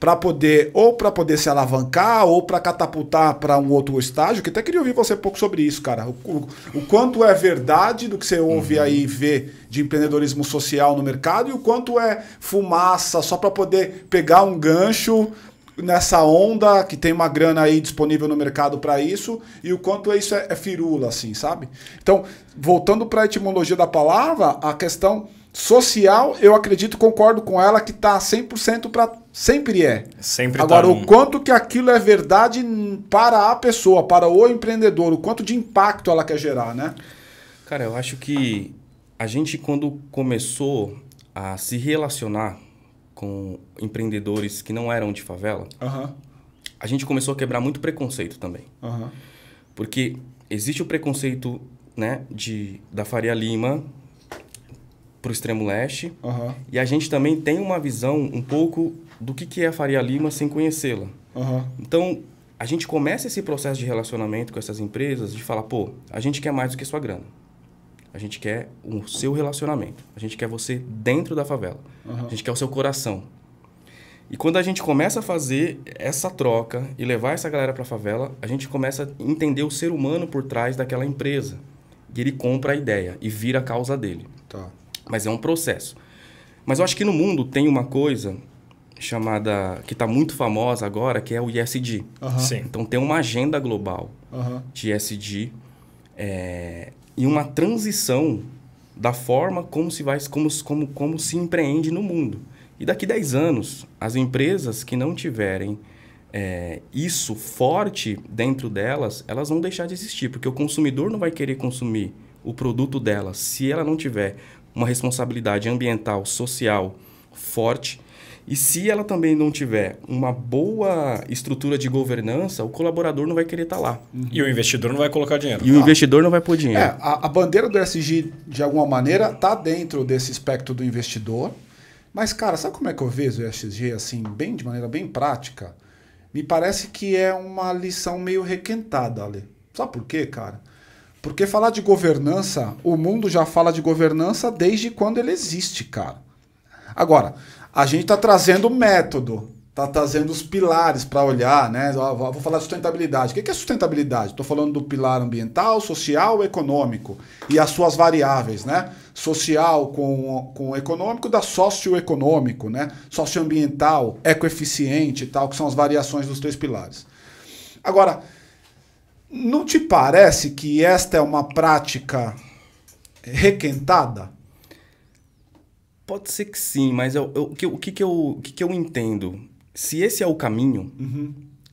para poder se alavancar ou para catapultar para um outro estágio, que até queria ouvir você um pouco sobre isso, cara. O quanto é verdade do que você ouve aí e vê de empreendedorismo social no mercado e o quanto é fumaça só para poder pegar um gancho nessa onda que tem uma grana aí disponível no mercado para isso e o quanto isso é firula, assim, sabe? Então, voltando para a etimologia da palavra, a questão social, eu acredito, concordo com ela, que está 100% para... Sempre é. Sempre. Agora, o quanto que aquilo é verdade para a pessoa, para o empreendedor, o quanto de impacto ela quer gerar, né? Cara, eu acho que a gente, quando começou a se relacionar com empreendedores que não eram de favela, a gente começou a quebrar muito preconceito também. Porque existe o preconceito, né, da Faria Lima para o extremo leste, e a gente também tem uma visão um pouco do que é a Faria Lima sem conhecê-la. Então, a gente começa esse processo de relacionamento com essas empresas de falar, a gente quer mais do que sua grana. A gente quer o seu relacionamento. A gente quer você dentro da favela. A gente quer o seu coração. E quando a gente começa a fazer essa troca e levar essa galera para a favela, a gente começa a entender o ser humano por trás daquela empresa. E ele compra a ideia e vira a causa dele. Tá. Mas é um processo. Mas eu acho que no mundo tem uma coisa chamada, que está muito famosa agora, que é o ESG. Sim. Então tem uma agenda global de ESG e uma transição da forma como se empreende no mundo. E daqui 10 anos, as empresas que não tiverem isso forte dentro delas, elas vão deixar de existir, porque o consumidor não vai querer consumir o produto delas se ela não tiver uma responsabilidade ambiental, social forte. E se ela também não tiver uma boa estrutura de governança, o colaborador não vai querer estar lá. E o investidor não vai colocar dinheiro. E o investidor não vai pôr dinheiro. A bandeira do ESG, de alguma maneira, está dentro desse espectro do investidor. Mas, cara, sabe como é que eu vejo o ESG assim, de maneira bem prática? Me parece que é uma lição meio requentada, Ale. Sabe por quê, cara? Porque falar de governança, o mundo já fala de governança desde quando ele existe, cara. Agora, a gente está trazendo o método, está trazendo os pilares para olhar, né? Vou falar de sustentabilidade. O que é sustentabilidade? Estou falando do pilar ambiental, social, econômico e as suas variáveis, né? Social com econômico, da socioeconômico, né? Socioambiental, ecoeficiente e tal, que são as variações dos 3 pilares. Agora, não te parece que esta é uma prática requentada? Pode ser que sim, mas o que eu entendo? Se esse é o caminho,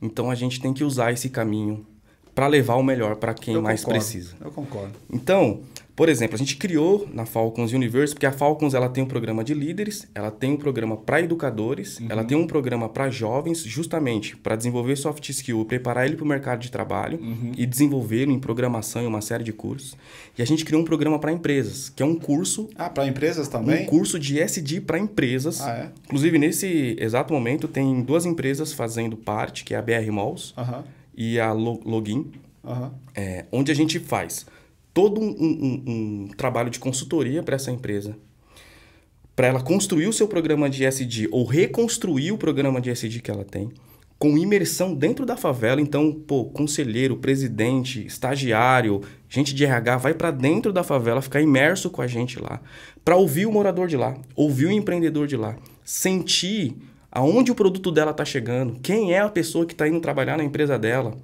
então a gente tem que usar esse caminho para levar o melhor para quem mais precisa. Eu concordo. Então, por exemplo, a gente criou na Falcons Universe, porque a Falcons ela tem um programa de líderes, ela tem um programa para educadores, ela tem um programa para jovens, justamente para desenvolver soft skill, preparar ele para o mercado de trabalho e desenvolvê-lo em programação e uma série de cursos. E a gente criou um programa para empresas, que é um curso... para empresas também? Um curso de ESG para empresas. Inclusive, nesse exato momento, tem 2 empresas fazendo parte, que é a BR Malls e a Login, onde a gente faz todo um trabalho de consultoria para essa empresa, para ela construir o seu programa de ESG ou reconstruir o programa de ESG que ela tem, com imersão dentro da favela. Então, conselheiro, presidente, estagiário, gente de RH vai para dentro da favela, ficar imerso com a gente lá, para ouvir o morador de lá, ouvir o empreendedor de lá, sentir aonde o produto dela está chegando, quem é a pessoa que está indo trabalhar na empresa dela.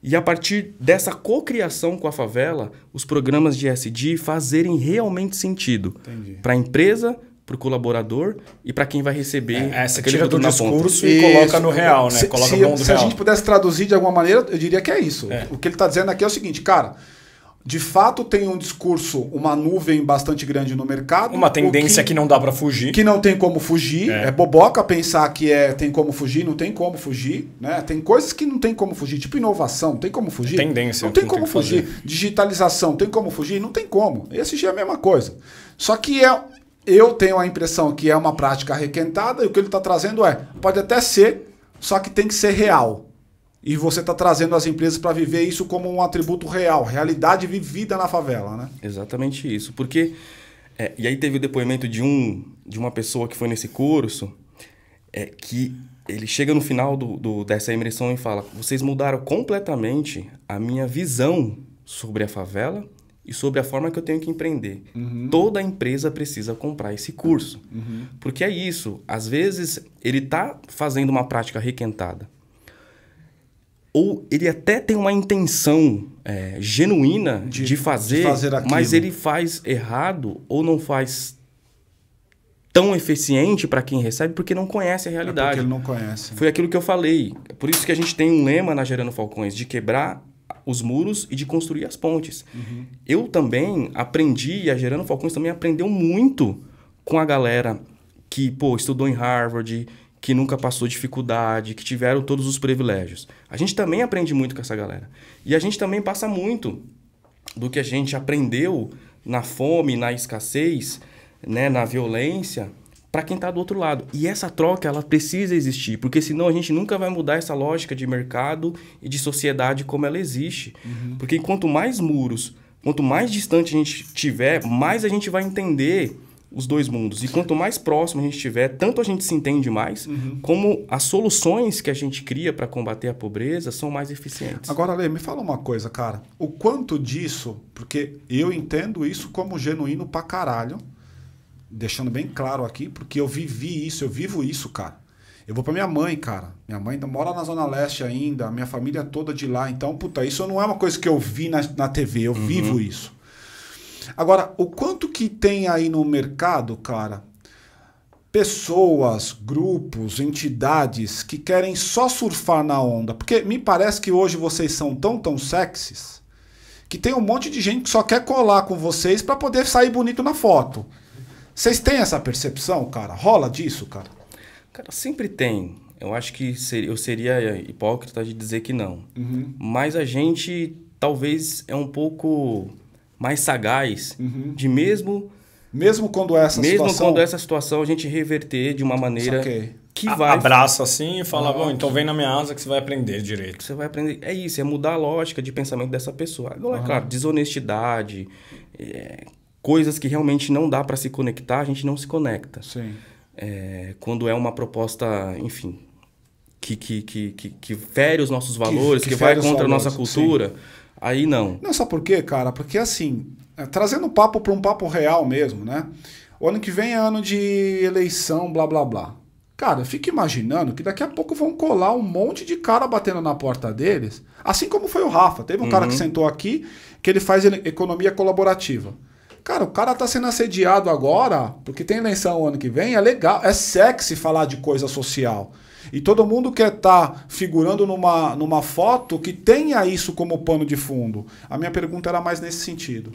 E a partir dessa cocriação com a favela, os programas de ESG fazerem realmente sentido para a empresa, para o colaborador e para quem vai receber. Você tira do discurso e coloca no real, né? Coloca no mundo real. Se a gente pudesse traduzir de alguma maneira, eu diria que é isso. O que ele está dizendo aqui é o seguinte, cara... De fato, tem um discurso, uma nuvem bastante grande no mercado. Uma tendência que não dá para fugir. Que não tem como fugir. É boboca pensar que tem como fugir, não tem como fugir. Né? Tem coisas que não tem como fugir, tipo inovação, não tem como fugir. Tendência. Não tem como fugir. Digitalização, tem como fugir? Não tem como. Esse já é a mesma coisa. Só que eu tenho a impressão que é uma prática requentada e o que ele está trazendo pode até ser, só que tem que ser real. E você está trazendo as empresas para viver isso como um atributo real, realidade vivida na favela, né? Exatamente isso. Porque, e aí teve o depoimento de uma pessoa que foi nesse curso, que ele chega no final dessa imersão e fala: vocês mudaram completamente a minha visão sobre a favela e sobre a forma que eu tenho que empreender. Toda empresa precisa comprar esse curso. Porque é isso. Às vezes, ele está fazendo uma prática requentada. Ou ele até tem uma intenção genuína de fazer mas ele faz errado ou não faz tão eficiente para quem recebe porque não conhece a realidade. Porque ele não conhece. Foi aquilo que eu falei. Por isso que a gente tem um lema na Gerando Falcões, de quebrar os muros e de construir as pontes. Eu também aprendi, e a Gerando Falcões também aprendeu muito com a galera que estudou em Harvard, que nunca passou dificuldade, que tiveram todos os privilégios. A gente também aprende muito com essa galera. E a gente também passa muito do que a gente aprendeu na fome, na escassez, né, na violência, para quem está do outro lado. E essa troca, ela precisa existir, porque senão a gente nunca vai mudar essa lógica de mercado e de sociedade como ela existe. Porque quanto mais muros, quanto mais distante a gente tiver, mais a gente vai entender os 2 mundos. E quanto mais próximo a gente estiver, tanto a gente se entende mais, como as soluções que a gente cria para combater a pobreza são mais eficientes. Agora, Lê, me fala uma coisa, cara. O quanto disso, porque eu entendo isso como genuíno pra caralho, deixando bem claro aqui, porque eu vivi isso, eu vivo isso, cara. Eu vou pra minha mãe, cara. Minha mãe ainda mora na Zona Leste ainda, a minha família toda de lá. Então, puta, isso não é uma coisa que eu vi na TV, eu vivo isso. Agora, o quanto que tem aí no mercado, cara, pessoas, grupos, entidades que querem só surfar na onda? Porque me parece que hoje vocês são tão sexys que tem um monte de gente que só quer colar com vocês pra poder sair bonito na foto. Vocês têm essa percepção, cara? Rola disso, cara? Cara, sempre tem. Eu acho que eu seria hipócrita de dizer que não. Mas a gente talvez é um pouco mais sagaz de mesmo quando essa situação a gente reverter de uma maneira que vai... Abraça assim e fala, bom, então vem na minha asa que você vai aprender direito. Você vai aprender. É isso, é mudar a lógica de pensamento dessa pessoa. Agora, claro, desonestidade, coisas que realmente não dá para se conectar, a gente não se conecta. Sim. Quando é uma proposta, enfim, que fere os nossos valores, que vai contra a nossa cultura, aí não. Não, sabe por quê, cara? Porque assim, trazendo o papo para um papo real mesmo, né? O ano que vem é ano de eleição, blá, blá, blá. Cara, eu fico imaginando que daqui a pouco vão colar um monte de cara batendo na porta deles, assim como foi o Rafa. Teve um cara que sentou aqui, que ele faz economia colaborativa. Cara, o cara tá sendo assediado agora, porque tem eleição ano que vem, é legal, é sexy falar de coisa social. E todo mundo quer estar figurando numa foto que tenha isso como pano de fundo. A minha pergunta era mais nesse sentido.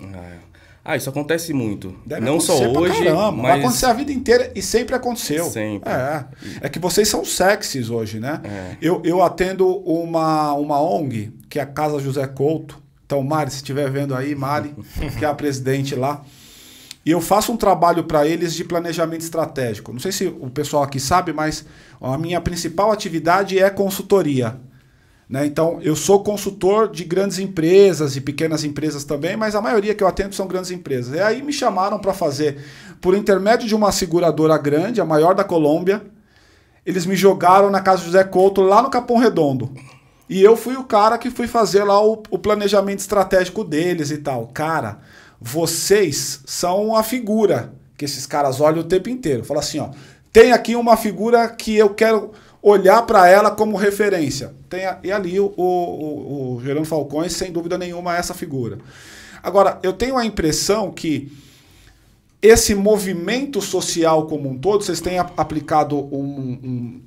Isso acontece muito. Deve não só hoje, mas... Vai acontecer a vida inteira e sempre aconteceu. Sempre. É que vocês são sexys hoje, né? Eu atendo uma ONG, que é a Casa José Couto. Então, Mari, se estiver vendo aí, Mari, que é a presidente lá. E eu faço um trabalho para eles de planejamento estratégico. Não sei se o pessoal aqui sabe, mas a minha principal atividade é consultoria. Né? Então, eu sou consultor de grandes empresas e pequenas empresas também, mas a maioria que eu atendo são grandes empresas. E aí me chamaram para fazer, por intermédio de uma seguradora grande, a maior da Colômbia, eles me jogaram na Casa José Couto, lá no Capão Redondo. E eu fui o cara que fui fazer lá o planejamento estratégico deles e tal. Cara, vocês são a figura que esses caras olham o tempo inteiro. Fala assim, ó, tem aqui uma figura que eu quero olhar para ela como referência. E ali o Gerando Falcões, sem dúvida nenhuma, é essa figura. Agora, eu tenho a impressão que esse movimento social como um todo, vocês têm aplicado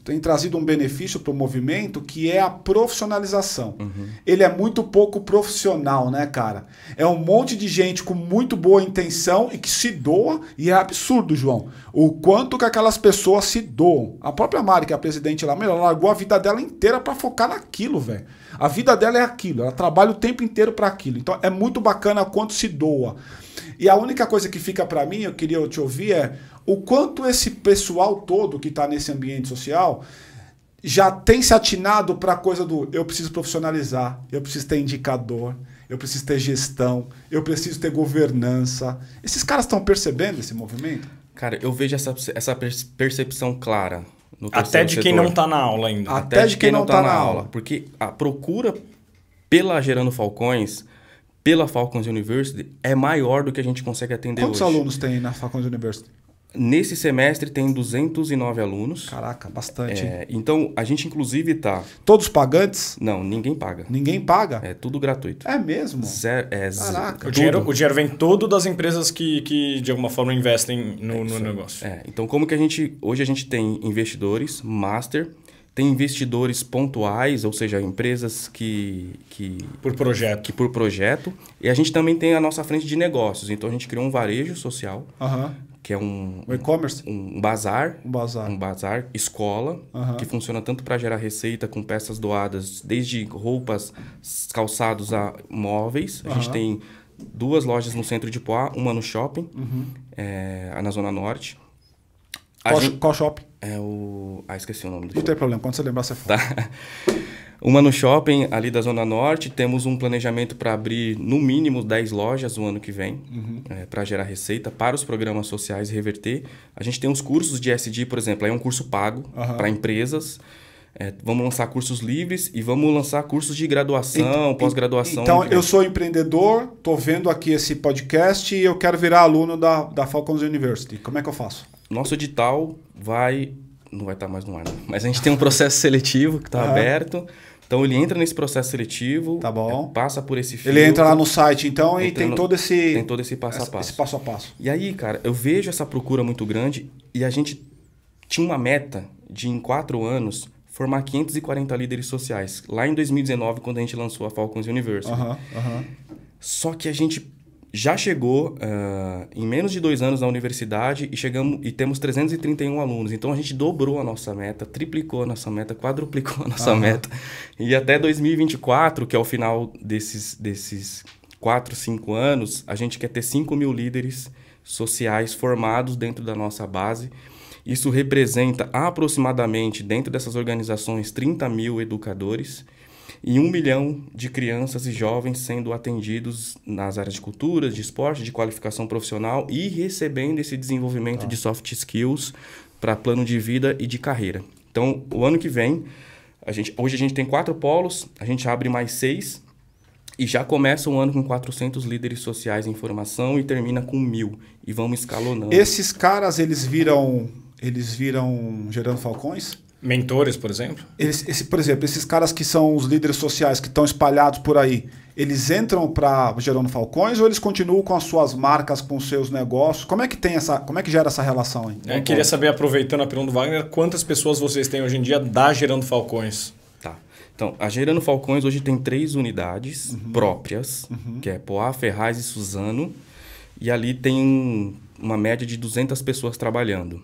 têm trazido um benefício para o movimento, que é a profissionalização. Ele é muito pouco profissional, né, cara? É um monte de gente com muito boa intenção e que se doa, e é absurdo, João, o quanto que aquelas pessoas se doam. A própria Mari, que é a presidente lá, ela largou a vida dela inteira para focar naquilo, velho. A vida dela é aquilo, ela trabalha o tempo inteiro para aquilo. Então é muito bacana o quanto se doa. E a única coisa que fica para mim, eu queria te ouvir, é o quanto esse pessoal todo que está nesse ambiente social já tem se atinado para a coisa do eu preciso profissionalizar, eu preciso ter indicador, eu preciso ter gestão, eu preciso ter governança. Esses caras estão percebendo esse movimento? Cara, eu vejo essa percepção clara. Até de quem não está na aula ainda. Até de quem não está na aula. Porque a procura pela Gerando Falcões, pela Falcons University, é maior do que a gente consegue atender hoje. Quantos alunos tem na Falcons University? Nesse semestre tem 209 alunos. Caraca, bastante. Então, a gente inclusive está... Todos pagantes? Não, ninguém paga. Ninguém paga? É tudo gratuito. É mesmo? Caraca. O dinheiro vem todo das empresas que de alguma forma investem no negócio. Então, como que hoje a gente tem investidores, master, tem investidores pontuais, ou seja, empresas por projeto. E a gente também tem a nossa frente de negócios. Então, a gente criou um varejo social, que é um e-commerce, um bazar, escola, que funciona tanto para gerar receita com peças doadas, desde roupas, calçados a móveis. A gente tem 2 lojas no centro de Poá, uma no shopping, na Zona Norte. Qual shopping? Esqueci o nome do shopping. Não tem problema, quando você lembrar, você fala. Tá. Uma no shopping ali da Zona Norte. Temos um planejamento para abrir no mínimo 10 lojas no ano que vem, para gerar receita para os programas sociais e reverter. A gente tem os cursos de SD, por exemplo, aí é um curso pago para empresas. Vamos lançar cursos livres e vamos lançar cursos de graduação, pós-graduação. Então, eu sou empreendedor, estou vendo aqui esse podcast e eu quero virar aluno da Falcons University. Como é que eu faço? Nosso edital não vai estar mais no ar, não. Mas a gente tem um processo seletivo que está aberto. Então, ele entra nesse processo seletivo, tá bom. Passa por esse filtro. Ele entra lá no site, então, e tem todo esse... Tem todo esse passo a passo. Esse passo a passo. E aí, cara, eu vejo essa procura muito grande e a gente tinha uma meta de, em 4 anos, formar 540 líderes sociais. Lá em 2019, quando a gente lançou a Falcons University. Só que a gente já chegou em menos de 2 anos na universidade e temos 331 alunos. Então, a gente dobrou a nossa meta, triplicou a nossa meta, quadruplicou a nossa meta. E até 2024, que é o final desses 4, 5 anos, a gente quer ter 5 mil líderes sociais formados dentro da nossa base. Isso representa aproximadamente, dentro dessas organizações, 30 mil educadores e 1 milhão de crianças e jovens sendo atendidos nas áreas de cultura, de esporte, de qualificação profissional e recebendo esse desenvolvimento de soft skills para plano de vida e de carreira. Então, o ano que vem, hoje a gente tem 4 polos, a gente abre mais 6 e já começa o ano com 400 líderes sociais em formação e termina com 1.000 e vamos escalonando. Esses caras, eles viram Gerando Falcões? Mentores, por exemplo? Por exemplo, esses caras que são os líderes sociais que estão espalhados por aí, eles entram para Gerando Falcões ou eles continuam com as suas marcas, com os seus negócios? Como é que gera essa relação aí? Eu queria saber, aproveitando a pergunta do Wagner, quantas pessoas vocês têm hoje em dia da Gerando Falcões? Tá. Então, a Gerando Falcões hoje tem 3 unidades próprias, que é Poá, Ferraz e Suzano, e ali tem uma média de 200 pessoas trabalhando.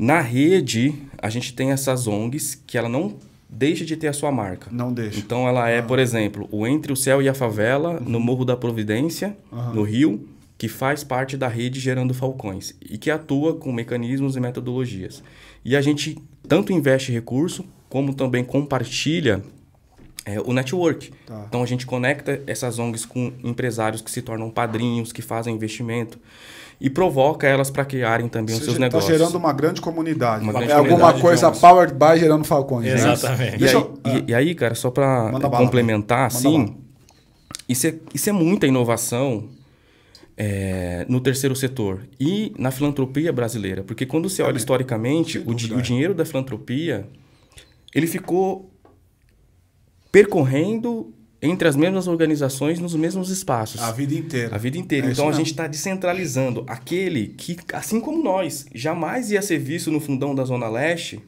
Na rede, a gente tem essas ONGs que ela não deixa de ter a sua marca. Não deixa. Então, ela é, por exemplo, o Entre o Céu e a Favela, no Morro da Providência, no Rio, que faz parte da rede Gerando Falcões e que atua com mecanismos e metodologias. E a gente tanto investe recurso, como também compartilha o network. Tá. Então, a gente conecta essas ONGs com empresários que se tornam padrinhos, que fazem investimento. E provoca elas para criarem também os seus negócios. Está gerando uma grande comunidade. Alguma coisa powered by Gerando Falcões. Exatamente. E aí, cara, só para complementar, assim, isso é muita inovação no terceiro setor e na filantropia brasileira. Porque quando você olha historicamente, o dinheiro da filantropia, ele ficou percorrendo entre as mesmas organizações, nos mesmos espaços. A vida inteira. A vida inteira. Então, a gente está descentralizando aquele que, assim como nós, jamais ia ser visto no fundão da Zona Leste.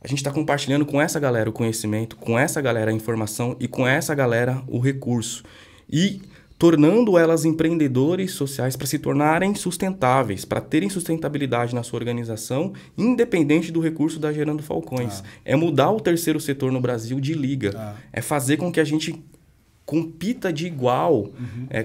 A gente está compartilhando com essa galera o conhecimento, com essa galera a informação e com essa galera o recurso. E tornando elas empreendedores sociais para se tornarem sustentáveis, para terem sustentabilidade na sua organização, independente do recurso da Gerando Falcões. É mudar o terceiro setor no Brasil de liga. É fazer com que a gente compita de igual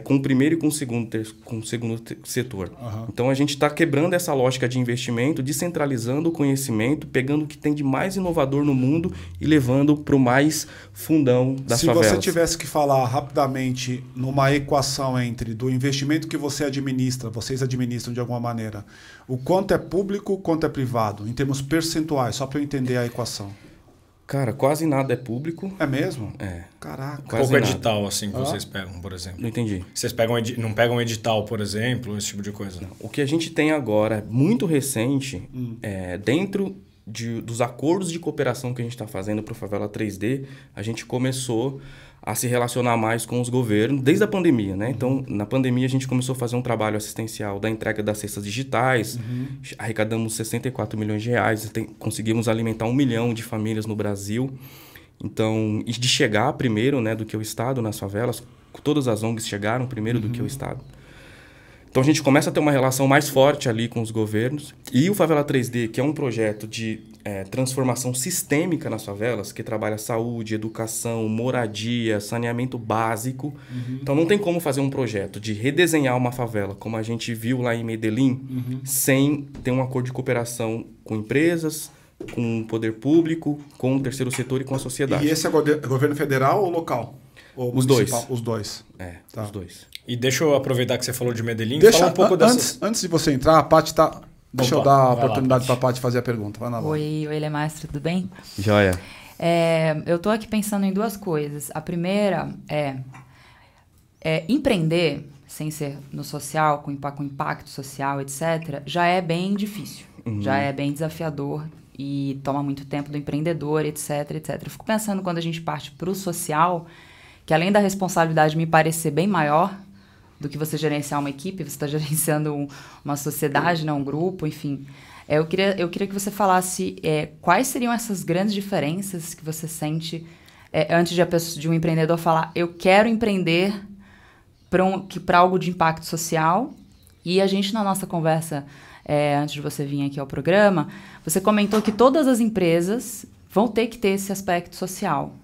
com o primeiro e com o segundo setor. Então, a gente está quebrando essa lógica de investimento, descentralizando o conhecimento, pegando o que tem de mais inovador no mundo e levando para o mais fundão das favelas. Se você tivesse que falar rapidamente numa equação entre do investimento que vocês administram de alguma maneira, o quanto é público, o quanto é privado, em termos percentuais, só para eu entender a equação. Cara, quase nada é público. É mesmo? É. Caraca. Pouco edital, assim, que vocês pegam, por exemplo. Não entendi. Vocês não pegam edital, por exemplo, esse tipo de coisa? Não. O que a gente tem agora, muito recente, dentro dos acordos de cooperação que a gente está fazendo para o Favela 3D, a gente começou a se relacionar mais com os governos, desde a pandemia, né? Então, na pandemia, a gente começou a fazer um trabalho assistencial da entrega das cestas digitais, arrecadamos 64 milhões de reais, conseguimos alimentar 1 milhão de famílias no Brasil. Então, e de chegar primeiro, né, do que o Estado nas favelas, todas as ONGs chegaram primeiro do que o Estado. Então, a gente começa a ter uma relação mais forte ali com os governos. E o Favela 3D, que é um projeto de transformação sistêmica nas favelas, que trabalha saúde, educação, moradia, saneamento básico. Então, não tem como fazer um projeto de redesenhar uma favela, como a gente viu lá em Medellín, sem ter um acordo de cooperação com empresas, com o poder público, com o terceiro setor e com a sociedade. E esse é governo federal ou local? Ou os dois. Os dois. Os dois. E deixa eu aproveitar que você falou de Medellín. Fala um pouco antes de você entrar, a Paty tá... Deixa eu dar a oportunidade para a Paty fazer a pergunta. Vai lá. Oi, Lemastro, tudo bem? Joia. Eu tô aqui pensando em duas coisas. A primeira é empreender, sem ser no social, com impacto social, etc., já é bem difícil. Já é bem desafiador e toma muito tempo do empreendedor, etc, etc. Eu fico pensando quando a gente parte para o social, que além da responsabilidade me parecer bem maior do que você gerenciar uma equipe, você está gerenciando uma sociedade, né, um grupo, enfim. Eu queria que você falasse quais seriam essas grandes diferenças que você sente antes de um empreendedor falar eu quero empreender para algo de impacto social. E a gente, na nossa conversa, antes de você vir aqui ao programa, você comentou que todas as empresas vão ter que ter esse aspecto social.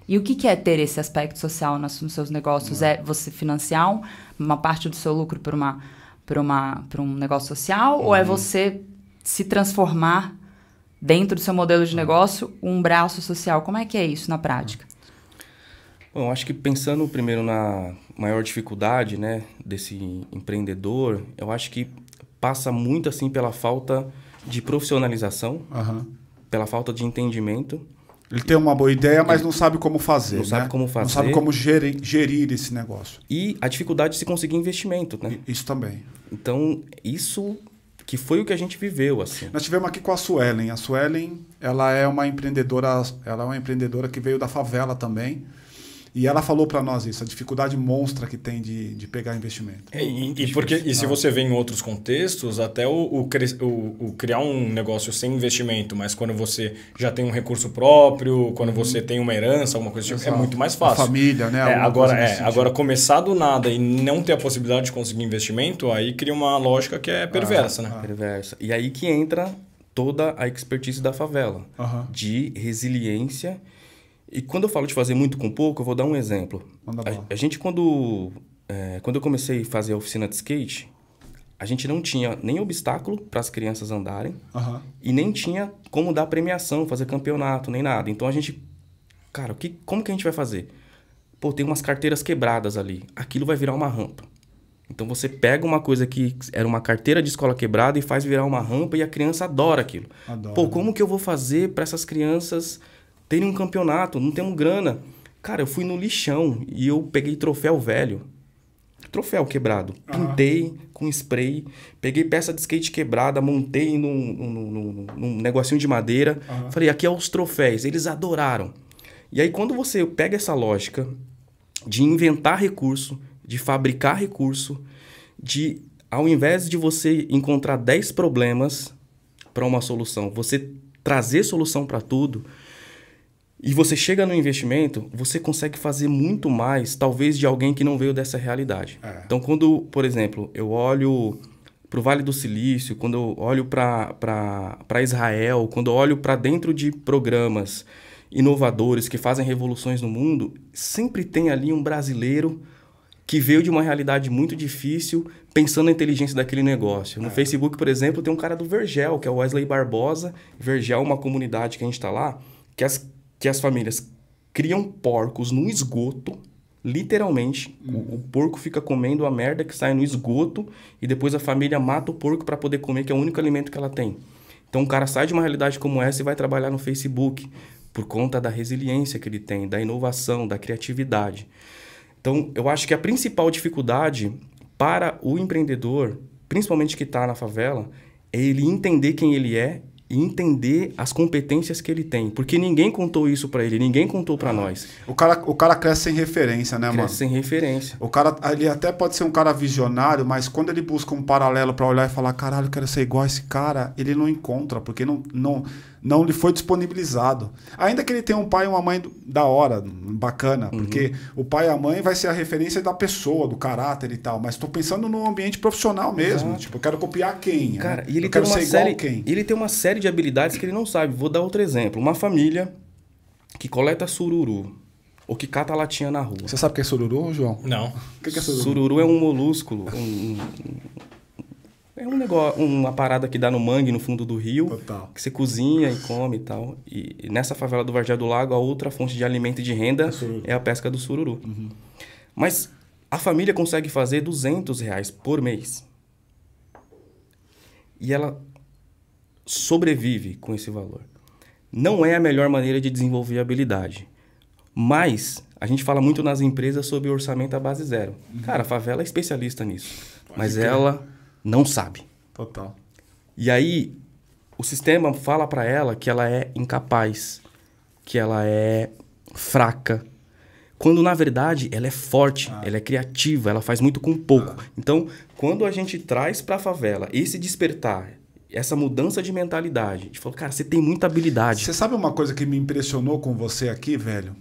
E o que é ter esse aspecto social nos seus negócios? É você financiar uma parte do seu lucro para um negócio social? Ou é você se transformar dentro do seu modelo de negócio um braço social? Como é que é isso na prática? Bom, eu acho que pensando primeiro na maior dificuldade, né, desse empreendedor, eu acho que passa muito assim pela falta de profissionalização, pela falta de entendimento. Ele tem uma boa ideia, mas não sabe como fazer. Não sabe como fazer. Não sabe como gerir esse negócio. E a dificuldade de se conseguir investimento, né? Isso também. Então, isso que foi o que a gente viveu, assim. Nós tivemos aqui com a Suelen. A Suelen, ela é uma empreendedora que veio da favela também. E ela falou para nós isso, a dificuldade monstra que tem de pegar investimento. E se você vê em outros contextos, até o criar um negócio sem investimento, mas quando você já tem um recurso próprio, quando você tem uma herança, alguma coisa assim, é muito mais fácil. A família, né? Agora, começar do nada e não ter a possibilidade de conseguir investimento, aí cria uma lógica que é perversa, né? Perversa. E aí que entra toda a expertise da favela, de resiliência. E quando eu falo de fazer muito com pouco, eu vou dar um exemplo. A gente, quando eu comecei a fazer a oficina de skate, a gente não tinha nem obstáculo para as crianças andarem e nem tinha como dar premiação, fazer campeonato, nem nada. Então a gente, cara, como que a gente vai fazer? Pô, tem umas carteiras quebradas ali. Aquilo vai virar uma rampa. Então você pega uma coisa que era uma carteira de escola quebrada e faz virar uma rampa e a criança adora aquilo. Pô, como que eu vou fazer para essas crianças terem um campeonato? Não temos grana. Cara, eu fui no lixão e eu peguei troféu velho. Troféu quebrado. Pintei com spray, peguei peça de skate quebrada, montei num negocinho de madeira. Falei, aqui é os troféus. Eles adoraram. E aí, quando você pega essa lógica de inventar recurso, de fabricar recurso, de, ao invés de você encontrar 10 problemas para uma solução, você trazer solução para tudo, e você chega no investimento, você consegue fazer muito mais, talvez, de alguém que não veio dessa realidade. Então, quando, por exemplo, eu olho para o Vale do Silício, quando eu olho para Israel, quando eu olho para dentro de programas inovadores que fazem revoluções no mundo, sempre tem ali um brasileiro que veio de uma realidade muito difícil, pensando na inteligência daquele negócio. No Facebook, por exemplo, tem um cara do Vergel, que é o Wesley Barbosa. Vergel é uma comunidade que a gente está lá, que as famílias criam porcos no esgoto, literalmente. O porco fica comendo a merda que sai no esgoto e depois a família mata o porco para poder comer, que é o único alimento que ela tem. Então, o cara sai de uma realidade como essa e vai trabalhar no Facebook por conta da resiliência que ele tem, da inovação, da criatividade. Então, eu acho que a principal dificuldade para o empreendedor, principalmente que está na favela, é ele entender quem ele é e entender as competências que ele tem. Porque ninguém contou isso para ele, ninguém contou para nós. O cara cresce sem referência, né, mano? Cresce sem referência. O cara, ele até pode ser um cara visionário, mas quando ele busca um paralelo para olhar e falar, caralho, eu quero ser igual a esse cara, ele não encontra, porque não lhe foi disponibilizado. Ainda que ele tenha um pai e uma mãe da hora, bacana, porque o pai e a mãe vai ser a referência da pessoa, do caráter e tal, mas estou pensando no ambiente profissional mesmo. Tipo, eu quero copiar quem? Cara, né? E ele eu quero tem uma ser série, igual quem? ele tem uma série de habilidades que ele não sabe. Vou dar outro exemplo. Uma família que coleta sururu ou que cata latinha na rua. Você sabe o que é sururu, João? Não. O que é sururu? Sururu é um molúsculo, é um negócio, uma parada que dá no mangue no fundo do rio, Total. que você cozinha e come e tal. E nessa favela do Vargem do Lago, a outra fonte de alimento e de renda é a pesca do sururu. Mas a família consegue fazer R$200 por mês. e ela sobrevive com esse valor. Não é a melhor maneira de desenvolver habilidade. Mas a gente fala muito nas empresas sobre orçamento à base zero. Cara, a favela é especialista nisso. Mas ela não sabe. Total. E aí, o sistema fala para ela que ela é incapaz, que ela é fraca. Quando, na verdade, ela é forte, ela é criativa, ela faz muito com pouco. Então, quando a gente traz para a favela esse despertar, essa mudança de mentalidade, a gente fala, cara, você tem muita habilidade. Você sabe uma coisa que me impressionou com você aqui, velho?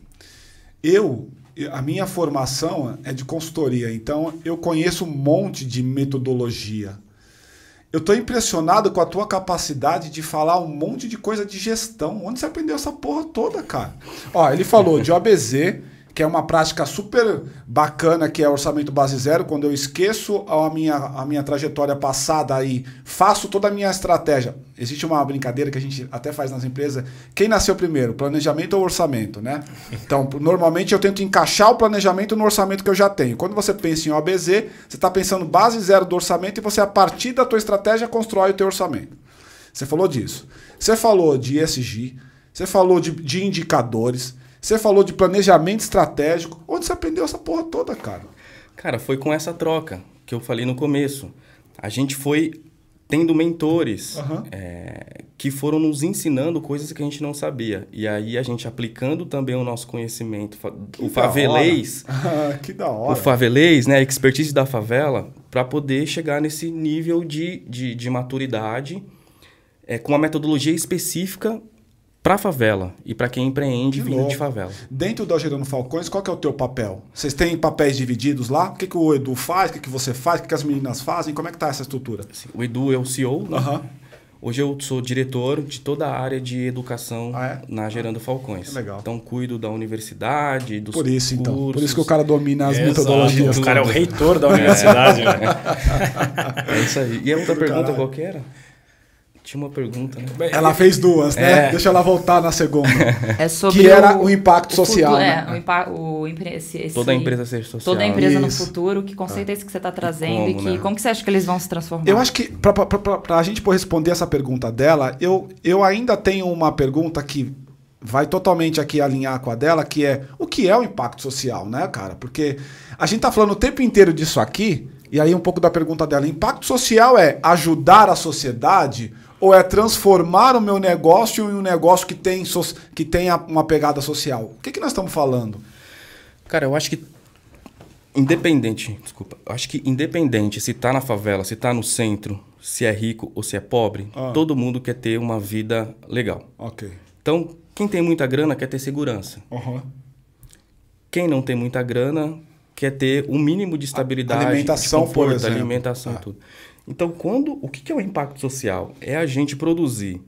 A minha formação é de consultoria, então eu conheço um monte de metodologia. Eu tô impressionado com a tua capacidade de falar um monte de coisa de gestão. Onde você aprendeu essa porra toda, cara? Ó, ele falou de OBZ, que é uma prática super bacana, que é orçamento base zero. Quando eu esqueço a minha trajetória passada e faço toda a minha estratégia. Existe uma brincadeira que a gente até faz nas empresas. Quem nasceu primeiro, planejamento ou orçamento, né? Então, normalmente eu tento encaixar o planejamento no orçamento que eu já tenho. Quando você pensa em OBZ, você está pensando base zero do orçamento e você, a partir da tua estratégia, constrói o teu orçamento. Você falou disso. Você falou de ESG, você falou de indicadores, você falou de planejamento estratégico. Onde você aprendeu essa porra toda, cara? Cara, foi com essa troca que eu falei no começo. A gente foi tendo mentores que foram nos ensinando coisas que a gente não sabia. E aí a gente aplicando também o nosso conhecimento, o favelês. Que da hora. O favelês, né, a expertise da favela, para poder chegar nesse nível de maturidade com uma metodologia específica para a favela e para quem empreende vindo de favela. Dentro da Gerando Falcões, qual que é o teu papel? Vocês têm papéis divididos lá? O que o Edu faz? O que você faz? O que as meninas fazem? Como é que tá essa estrutura? O Edu é o CEO, né? Hoje eu sou diretor de toda a área de educação na Gerando Falcões. Legal. Então cuido da universidade, dos Por isso, cursos. Então. Por isso que o cara domina as metodologias. O cara é o reitor da universidade. Né? É isso aí. E a outra pergunta qual que era? Tinha uma pergunta, né? Ela fez duas, né? Deixa ela voltar na segunda. É sobre que era o impacto social. Toda a empresa ser social. Toda a empresa no futuro. Que conceito é esse que você está trazendo? Como que você acha que eles vão se transformar? Eu acho que, para a gente responder essa pergunta dela, eu ainda tenho uma pergunta que vai totalmente aqui alinhar com a dela, que é o que é o impacto social, né, cara? Porque a gente tá falando o tempo inteiro disso aqui, e aí um pouco da pergunta dela. Impacto social é ajudar a sociedade ou é transformar o meu negócio em um negócio que tenha uma pegada social? O que nós estamos falando? Cara, eu acho que independente se tá na favela, se tá no centro, se é rico ou se é pobre, todo mundo quer ter uma vida legal. Ok. Então, quem tem muita grana quer ter segurança. Quem não tem muita grana quer ter um mínimo de estabilidade, alimentação, de conforto, por exemplo. Alimentação e tudo. Então, o que é o impacto social? É a gente produzir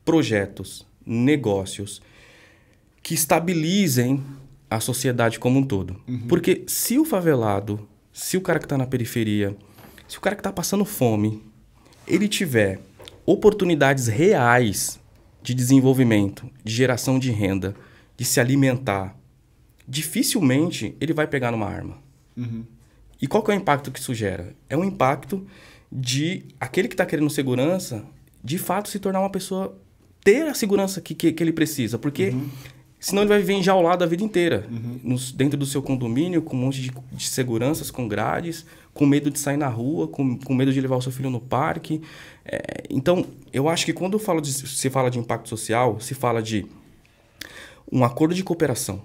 projetos, negócios que estabilizem a sociedade como um todo. Porque se o favelado, se o cara que está na periferia, se o cara que está passando fome, ele tiver oportunidades reais de desenvolvimento, de geração de renda, de se alimentar, dificilmente ele vai pegar numa arma. E qual que é o impacto que isso gera? É um impacto de aquele que está querendo segurança, de fato, se tornar uma pessoa, ter a segurança que ele precisa. Porque senão ele vai viver enjaulado a vida inteira. Dentro do seu condomínio, com um monte de seguranças, com grades, com medo de sair na rua, com medo de levar o seu filho no parque. Então, eu acho que quando se fala de impacto social, se fala de um acordo de cooperação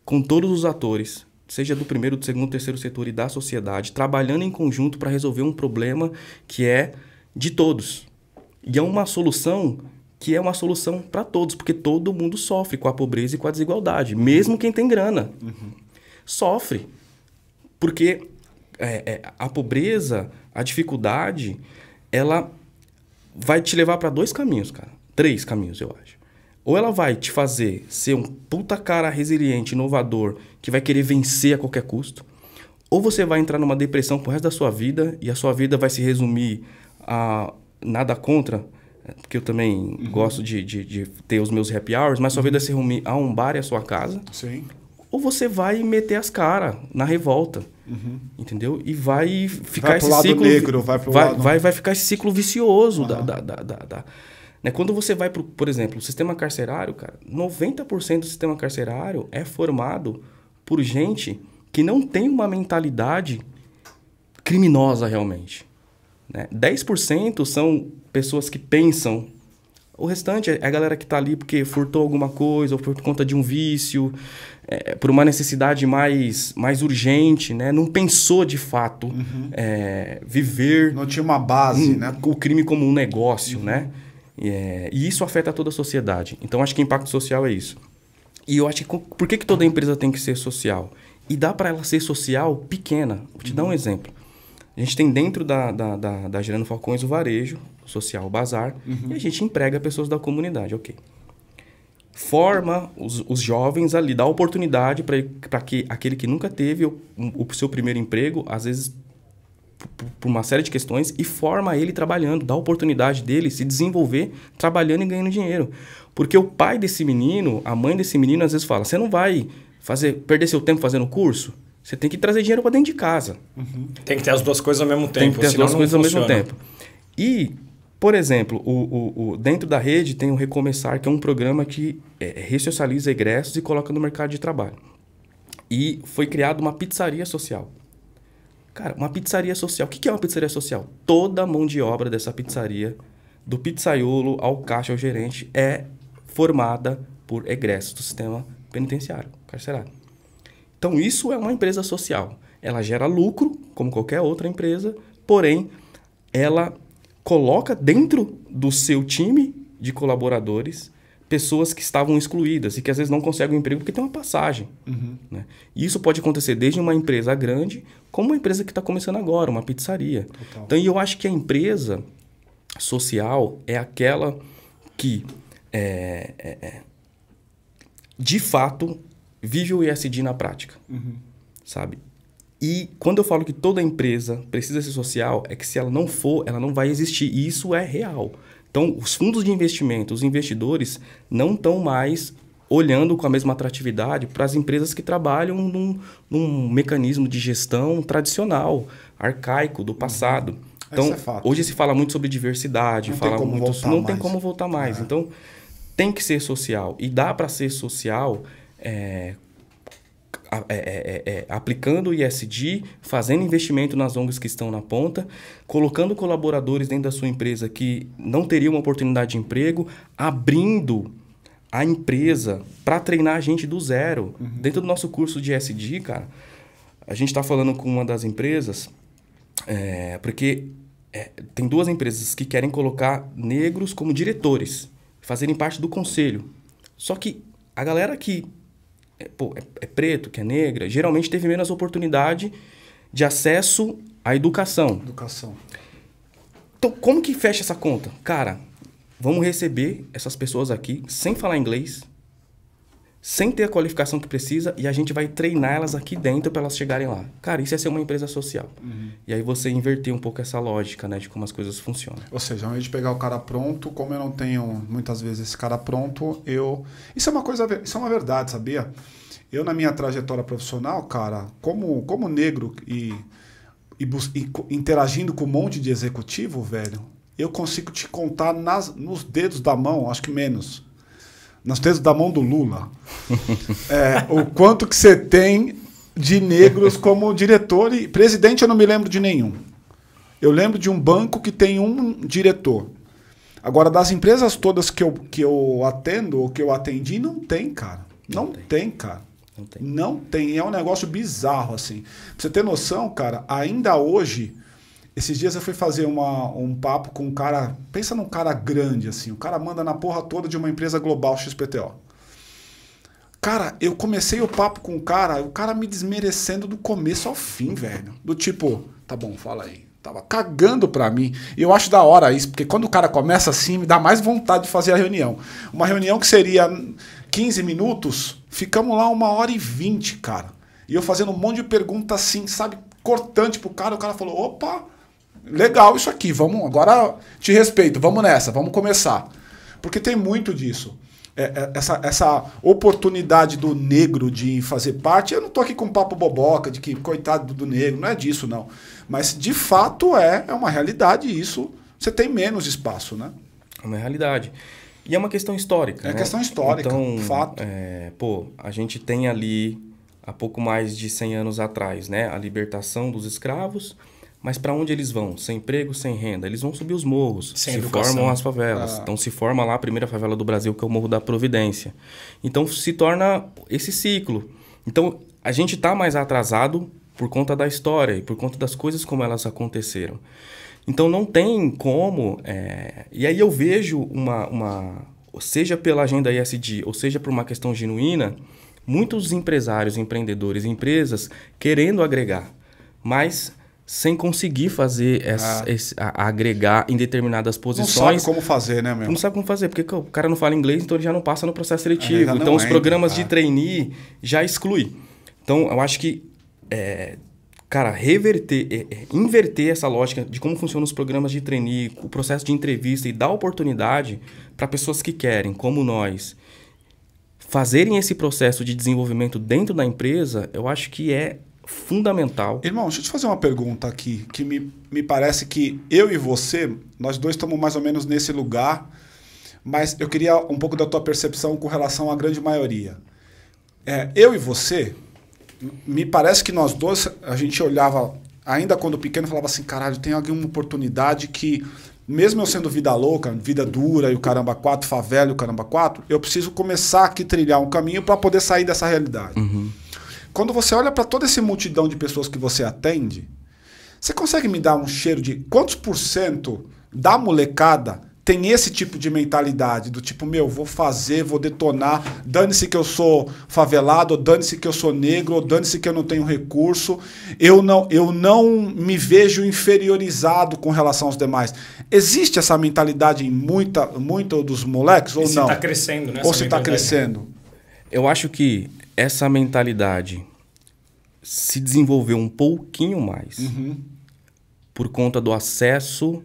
com todos os atores, seja do primeiro, do segundo, terceiro setor e da sociedade, trabalhando em conjunto para resolver um problema que é de todos. E é uma solução que é uma solução para todos, porque todo mundo sofre com a pobreza e com a desigualdade, mesmo quem tem grana. Sofre. Porque a pobreza, a dificuldade, ela vai te levar para 2 caminhos, cara. 3 caminhos, eu acho. Ou ela vai te fazer ser um puta cara resiliente, inovador, que vai querer vencer a qualquer custo. Ou você vai entrar numa depressão pro resto da sua vida e a sua vida vai se resumir a nada contra, porque eu também gosto de ter os meus happy hours, mas sua vida vai se resumir a um bar e a sua casa. Sim. Ou você vai meter as caras na revolta Entendeu? E vai ficar esse ciclo negro, vai ficar esse ciclo vicioso né? Quando você vai por exemplo, o sistema carcerário, cara, 90% do sistema carcerário é formado por gente que não tem uma mentalidade criminosa realmente, né? 10% são pessoas que pensam. O restante é a galera que está ali porque furtou alguma coisa, ou por conta de um vício, por uma necessidade mais urgente, né? Não pensou de fato viver... Não tinha uma base, né? O crime como um negócio, né? E isso afeta toda a sociedade. Então, acho que impacto social é isso. E eu acho que... Por que toda empresa tem que ser social? E dá para ela ser social pequena. Vou te dar um exemplo. A gente tem dentro da Gerando Falcões o varejo social, o bazar, e a gente emprega pessoas da comunidade, ok. Forma os jovens ali, dá oportunidade para que aquele que nunca teve o seu primeiro emprego, às vezes por uma série de questões, e forma ele trabalhando, dá oportunidade dele se desenvolver trabalhando e ganhando dinheiro. Porque o pai desse menino, a mãe desse menino, às vezes fala, você não vai perder seu tempo fazendo curso? Você tem que trazer dinheiro para dentro de casa. Tem que ter as duas coisas ao mesmo tempo. Tem que ter as duas coisas ao mesmo tempo. E, por exemplo, dentro da rede tem o Recomeçar, que é um programa que ressocializa egressos e coloca no mercado de trabalho. E foi criada uma pizzaria social. Cara, uma pizzaria social. O que é uma pizzaria social? Toda a mão de obra dessa pizzaria, do pizzaiolo ao caixa, ao gerente, é formada por egressos do sistema penitenciário, carcerário. Então, isso é uma empresa social. Ela gera lucro, como qualquer outra empresa, porém, ela coloca dentro do seu time de colaboradores pessoas que estavam excluídas e que às vezes não conseguem um emprego porque tem uma passagem. Né? E isso pode acontecer desde uma empresa grande como uma empresa que está começando agora, uma pizzaria. Total. Então, eu acho que a empresa social é aquela que, de fato, vive o ESG na prática, sabe? E quando eu falo que toda empresa precisa ser social, é que se ela não for, ela não vai existir. E isso é real. Então, os fundos de investimento, os investidores, não estão mais olhando com a mesma atratividade para as empresas que trabalham num mecanismo de gestão tradicional, arcaico, do passado. Então, hoje se fala muito sobre diversidade, não tem como voltar mais. Então, tem que ser social. E dá para ser social... aplicando o ESG, fazendo investimento nas ONGs que estão na ponta, colocando colaboradores dentro da sua empresa que não teriam uma oportunidade de emprego, abrindo a empresa para treinar a gente do zero. Dentro do nosso curso de ESG, cara, a gente está falando com uma das empresas, porque tem duas empresas que querem colocar negros como diretores, fazerem parte do conselho. Só que a galera que é preto, que é negra, geralmente teve menos oportunidade de acesso à educação. Então, como que fecha essa conta? Cara, vamos receber essas pessoas aqui sem falar inglês, sem ter a qualificação que precisa, e a gente vai treinar elas aqui dentro para elas chegarem lá. Cara, isso é ser uma empresa social. E aí você inverter um pouco essa lógica, né, de como as coisas funcionam. Ou seja, ao invés de pegar o cara pronto, como eu não tenho muitas vezes esse cara pronto, isso é uma verdade, sabia? Eu, na minha trajetória profissional, cara, como negro e interagindo com um monte de executivo, velho, eu consigo te contar nos dedos da mão, acho que menos. Nos dedos da mão do Lula. O quanto que você tem de negros como diretor e presidente, eu não me lembro de nenhum. Eu lembro de um banco que tem um diretor. Agora, das empresas todas que eu atendo ou que eu atendi, não tem, cara. Não tem, cara. Não tem. É um negócio bizarro, assim. Pra você ter noção, cara, ainda hoje, esses dias eu fui fazer um papo com um cara, pensa num cara grande, assim, o cara manda na porra toda de uma empresa global XPTO. Cara, eu comecei o papo com o cara me desmerecendo do começo ao fim, velho. Do tipo, tá bom, fala aí. Tava cagando pra mim. E eu acho da hora isso, porque quando o cara começa assim, me dá mais vontade de fazer a reunião. Uma reunião que seria 15 minutos, ficamos lá 1h20, cara. E eu fazendo um monte de perguntas assim, sabe, cortante pro cara. O cara falou, opa, legal isso aqui, vamos, agora te respeito, vamos nessa, vamos começar. Porque tem muito disso. essa oportunidade do negro de fazer parte. Eu não tô aqui com papo boboca de que coitado do negro, não é disso não. Mas de fato é uma realidade isso. Você tem menos espaço, né? É uma realidade. E é uma questão histórica. É né? questão histórica, então, fato. A gente tem ali, há pouco mais de 100 anos atrás, né, a libertação dos escravos, mas para onde eles vão? Sem emprego, sem renda. Eles vão subir os morros, sem se educação. formam as favelas. Então se forma lá a primeira favela do Brasil, que é o Morro da Providência. Então se torna esse ciclo. Então a gente está mais atrasado por conta da história e por conta das coisas como elas aconteceram. Então não tem como... E aí eu vejo seja pela agenda ESG, ou seja por uma questão genuína, muitos empresários, empreendedores, empresas querendo agregar, mas sem conseguir fazer agregar em determinadas posições. Não sabe como fazer, né, meu? Não sabe como fazer, porque o cara não fala inglês, então ele já não passa no processo seletivo. Então os programas de trainee já exclui. Então eu acho que... inverter essa lógica de como funcionam os programas de trainee, o processo de entrevista e dar oportunidade para pessoas que querem, como nós, fazerem esse processo de desenvolvimento dentro da empresa, eu acho que é fundamental. Irmão, deixa eu te fazer uma pergunta aqui, que me parece que eu e você, nós dois estamos mais ou menos nesse lugar, mas eu queria um pouco da tua percepção com relação à grande maioria. Eu e você... Me parece que nós dois, a gente olhava, ainda quando pequeno, falava assim, caralho, tem alguma oportunidade que, mesmo eu sendo vida louca, vida dura e o caramba 4, favela e o caramba 4, eu preciso começar aqui a trilhar um caminho para poder sair dessa realidade. Uhum. Quando você olha para toda essa multidão de pessoas que você atende, você consegue me dar um cheiro de quantos % da molecada tem esse tipo de mentalidade, do tipo, vou fazer, vou detonar, dane-se que eu sou favelado, ou dane-se que eu sou negro, ou dane-se que eu não tenho recurso, eu não me vejo inferiorizado com relação aos demais. Existe essa mentalidade em muito dos moleques, ou não? Ou se está crescendo, né? Ou se está crescendo? Eu acho que essa mentalidade se desenvolveu um pouquinho mais por conta do acesso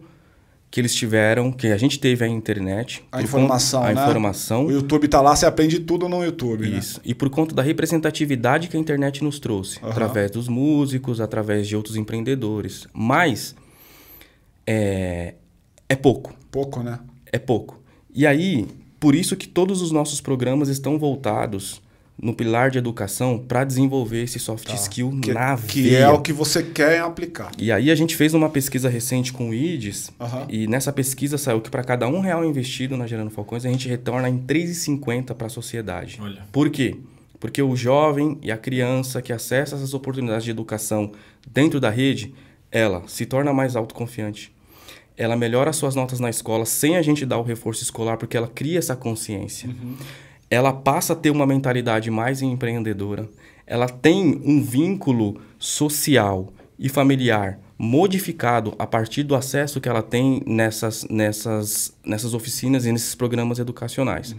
que eles tiveram, que a gente teve a internet. A informação, né? Informação. O YouTube tá lá, você aprende tudo no YouTube, Isso. Né? E por conta da representatividade que a internet nos trouxe. Através dos músicos, através de outros empreendedores. Mas é pouco. Pouco, né? É pouco. E aí, por isso que todos os nossos programas estão voltados no pilar de educação para desenvolver esse soft skill na veia. Que é o que você quer aplicar. E aí a gente fez uma pesquisa recente com o IDES e nessa pesquisa saiu que para cada R$1 investido na Gerando Falcões, a gente retorna em R$3,50 para a sociedade. Olha. Por quê? Porque o jovem e a criança que acessa essas oportunidades de educação dentro da rede, ela se torna mais autoconfiante. Ela melhora suas notas na escola sem a gente dar o reforço escolar, porque ela cria essa consciência. Ela passa a ter uma mentalidade mais empreendedora. Ela tem um vínculo social e familiar modificado a partir do acesso que ela tem nessas oficinas e nesses programas educacionais.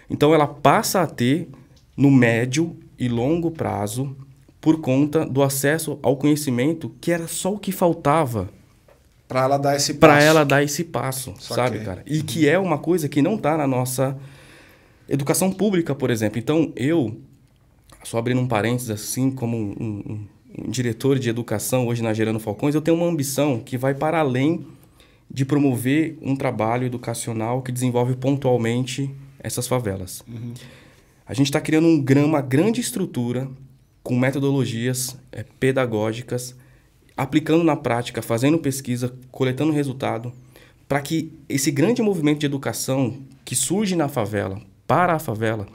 Então, ela passa a ter, no médio e longo prazo, por conta do acesso ao conhecimento, que era só o que faltava para ela dar esse passo. Para ela dar esse passo, sabe, cara? E que é uma coisa que não está na nossa educação pública, por exemplo. Então, eu, só abrindo um parênteses assim, como um diretor de educação hoje na Gerando Falcões, eu tenho uma ambição que vai para além de promover um trabalho educacional que desenvolve pontualmente essas favelas. A gente está criando uma grande estrutura com metodologias pedagógicas, aplicando na prática, fazendo pesquisa, coletando resultado, para que esse grande movimento de educação que surge na favela, para a favela,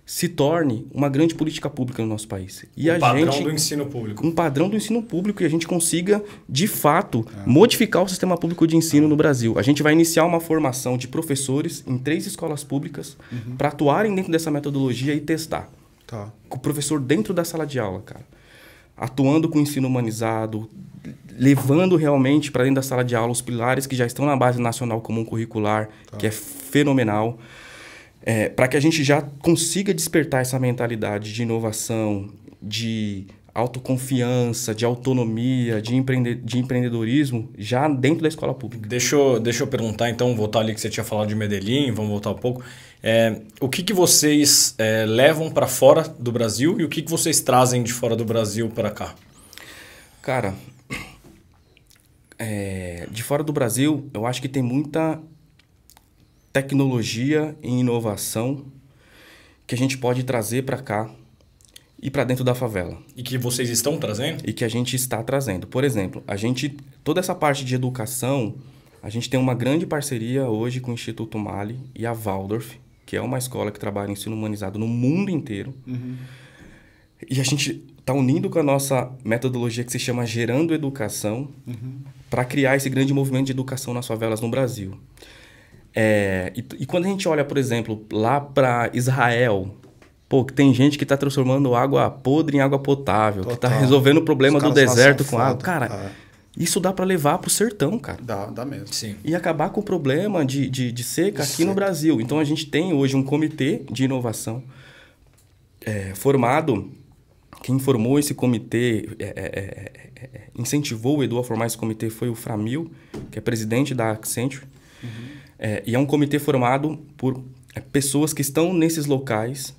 se torne uma grande política pública no nosso país. E um padrão do ensino público. Um padrão do ensino público, e a gente consiga, de fato, modificar o sistema público de ensino no Brasil. A gente vai iniciar uma formação de professores em 3 escolas públicas para atuarem dentro dessa metodologia e testar. Com o professor dentro da sala de aula, cara. Atuando com o ensino humanizado, levando realmente para dentro da sala de aula os pilares que já estão na Base Nacional Comum Curricular, que é fenomenal. Para que a gente já consiga despertar essa mentalidade de inovação, de autoconfiança, de autonomia, de empreendedorismo já dentro da escola pública. Deixa eu perguntar, então, voltar ali que você tinha falado de Medellín, vamos voltar um pouco. O que vocês levam para fora do Brasil e o que vocês trazem de fora do Brasil para cá? Cara, de fora do Brasil, eu acho que tem muita tecnologia e inovação que a gente pode trazer para cá e para dentro da favela. E que vocês estão trazendo? E que a gente está trazendo. Por exemplo, toda essa parte de educação, a gente tem uma grande parceria hoje com o Instituto Mali e a Waldorf, que é uma escola que trabalha em ensino humanizado no mundo inteiro. Uhum. E a gente está unindo com a nossa metodologia que se chama Gerando Educação, para criar esse grande movimento de educação nas favelas no Brasil. E quando a gente olha, por exemplo, lá para Israel, que tem gente que está transformando água podre em água potável, que está resolvendo o problema do deserto com água. Cara, isso dá para levar para o sertão, cara. Dá mesmo. Sim. E acabar com o problema de seca aqui no Brasil. Então, a gente tem hoje um comitê de inovação formado. Quem formou esse comitê, incentivou o Edu a formar esse comitê foi o Framil, que é presidente da Accenture. E é um comitê formado por pessoas que estão nesses locais,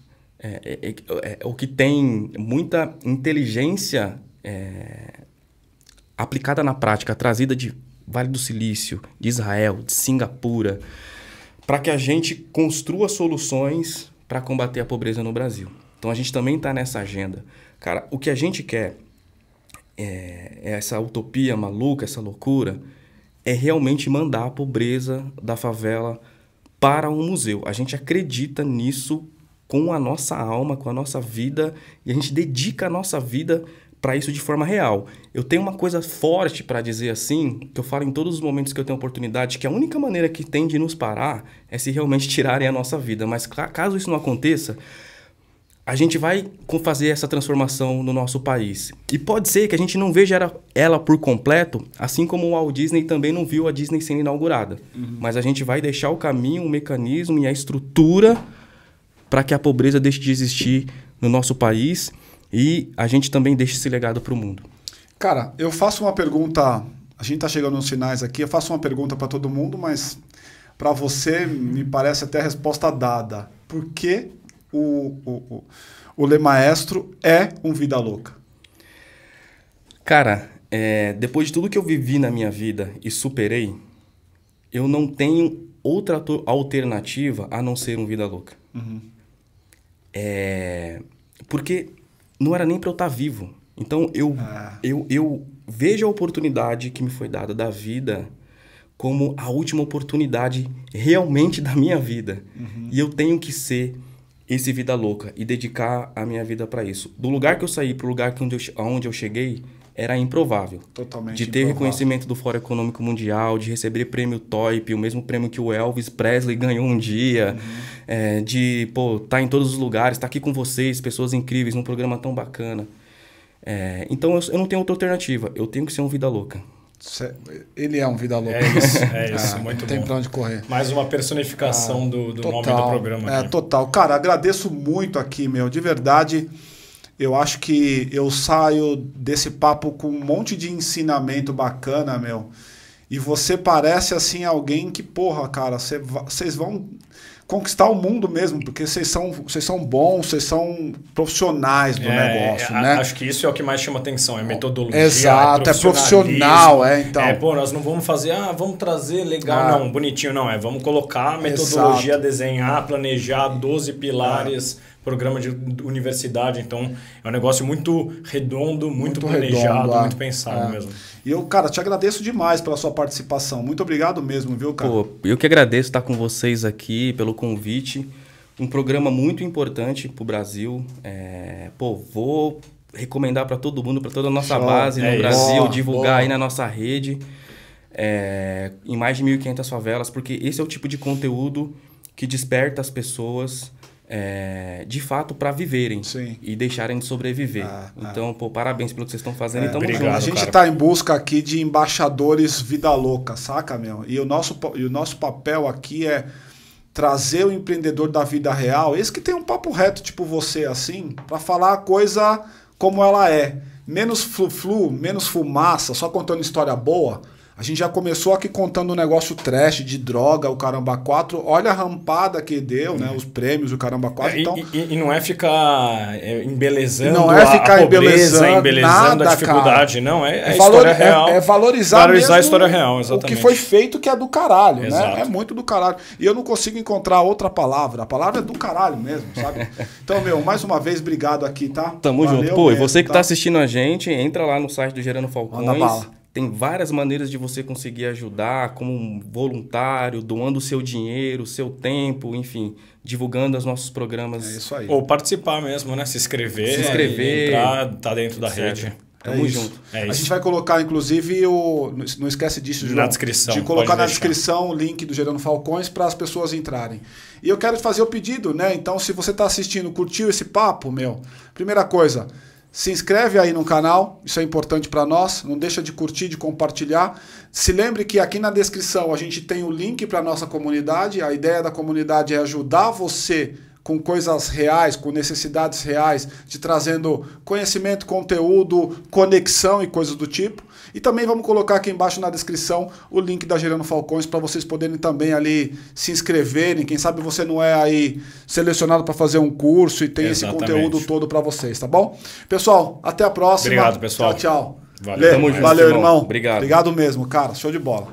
ou que tem muita inteligência aplicada na prática, trazida de Vale do Silício, de Israel, de Singapura, para que a gente construa soluções para combater a pobreza no Brasil. Então, a gente também está nessa agenda. Cara, o que a gente quer, essa utopia maluca, essa loucura, é realmente mandar a pobreza da favela para um museu. A gente acredita nisso com a nossa alma, com a nossa vida, e a gente dedica a nossa vida para isso de forma real. Eu tenho uma coisa forte para dizer assim, que eu falo em todos os momentos que eu tenho oportunidade, que a única maneira que tem de nos parar é se realmente tirarem a nossa vida. Mas caso isso não aconteça, a gente vai fazer essa transformação no nosso país. E pode ser que a gente não veja ela por completo, assim como o Walt Disney também não viu a Disney sendo inaugurada. Mas a gente vai deixar o caminho, o mecanismo e a estrutura para que a pobreza deixe de existir no nosso país e a gente também deixe esse legado para o mundo. Cara, eu faço uma pergunta, a gente está chegando nos finais aqui, eu faço uma pergunta para todo mundo, mas para você me parece até a resposta dada. Por que o Le Maestro é um vida louca? Cara, depois de tudo que eu vivi na minha vida e superei, eu não tenho outra alternativa a não ser um vida louca. Porque não era nem para eu estar vivo. Então, eu vejo a oportunidade que me foi dada da vida como a última oportunidade realmente da minha vida. E eu tenho que ser esse vida louca e dedicar a minha vida para isso. Do lugar que eu saí para o lugar onde eu cheguei, era improvável. Totalmente de ter reconhecimento do Fórum Econômico Mundial, de receber prêmio TOIP, o mesmo prêmio que o Elvis Presley ganhou um dia, de tá em todos os lugares, tá aqui com vocês, pessoas incríveis, num programa tão bacana. Então eu não tenho outra alternativa, eu tenho que ser um vida louca. Ele é um vida louca. É isso, muito bom. Não tem pra onde correr. Mais uma personificação do nome do programa. Total. Cara, agradeço muito aqui, meu, de verdade. Eu acho que eu saio desse papo com um monte de ensinamento bacana, meu. E você parece, assim, alguém que, porra, cara, vocês vão conquistar o mundo mesmo, porque vocês são bons, vocês são profissionais do negócio, né? Acho que isso é o que mais chama atenção, é metodologia. Exato, é profissional, então. Pô, nós não vamos fazer, vamos trazer legal, não, bonitinho, não, vamos colocar a metodologia, desenhar, planejar 12 pilares, programa de universidade, então é um negócio muito redondo, muito planejado, muito pensado mesmo. E eu, cara, te agradeço demais pela sua participação. Muito obrigado mesmo, viu, cara? Pô, eu que agradeço estar com vocês aqui, pelo convite. Um programa muito importante pro Brasil. Vou recomendar para todo mundo, para toda a nossa base no Brasil, divulgar aí na nossa rede, em mais de 1.500 favelas, porque esse é o tipo de conteúdo que desperta as pessoas de fato para viverem e deixarem de sobreviver. Então, parabéns pelo que vocês estão fazendo. Então, obrigado, a gente está em busca aqui de embaixadores vida louca, saca, meu? E o nosso papel aqui é trazer o empreendedor da vida real, esse que tem um papo reto tipo você, assim, para falar a coisa como ela é. Menos flu-flu, menos fumaça, só contando história boa. A gente já começou aqui contando um negócio trash de droga, o Caramba 4. Olha a rampada que deu, né? Os prêmios, o Caramba 4. Então, e não é ficar embelezando não é ficar a pobreza, embelezando nada, a dificuldade. cara. Não, é a história real. É valorizar mesmo a história real, exatamente. O que foi feito que é do caralho, Exato. né? É muito do caralho. E eu não consigo encontrar outra palavra. A palavra é do caralho mesmo, sabe? Então, mais uma vez, obrigado aqui, tá? Tamo Valeu junto. Pô, mesmo, e você que tá tá assistindo a gente, entra lá no site do Gerando Falcões. Manda bala. Tem várias maneiras de você conseguir ajudar, como um voluntário, doando o seu dinheiro, o seu tempo, enfim, divulgando os nossos programas. É isso aí. Ou participar mesmo, né? Se inscrever. Entrar, tá dentro da rede. Tamo junto. É isso. A gente vai colocar, inclusive, não esquece disso, João. Na descrição. De colocar na deixar. descrição o link do Gerando Falcões para as pessoas entrarem. E eu quero fazer o pedido, né? Então, se você está assistindo, curtiu esse papo, primeira coisa, se inscreve aí no canal, isso é importante para nós, não deixa de curtir, de compartilhar. Se lembre que aqui na descrição a gente tem o link para a nossa comunidade, a ideia da comunidade é ajudar você com coisas reais, com necessidades reais, te trazendo conhecimento, conteúdo, conexão e coisas do tipo. E também vamos colocar aqui embaixo na descrição o link da Gerando Falcões para vocês poderem também ali se inscreverem. Quem sabe você não é aí selecionado para fazer um curso e tem Exatamente. esse conteúdo todo para vocês, tá bom? Pessoal, até a próxima. Obrigado, pessoal. Tchau, tchau. Valeu, Valeu, irmão. Obrigado. Obrigado mesmo, cara. Show de bola.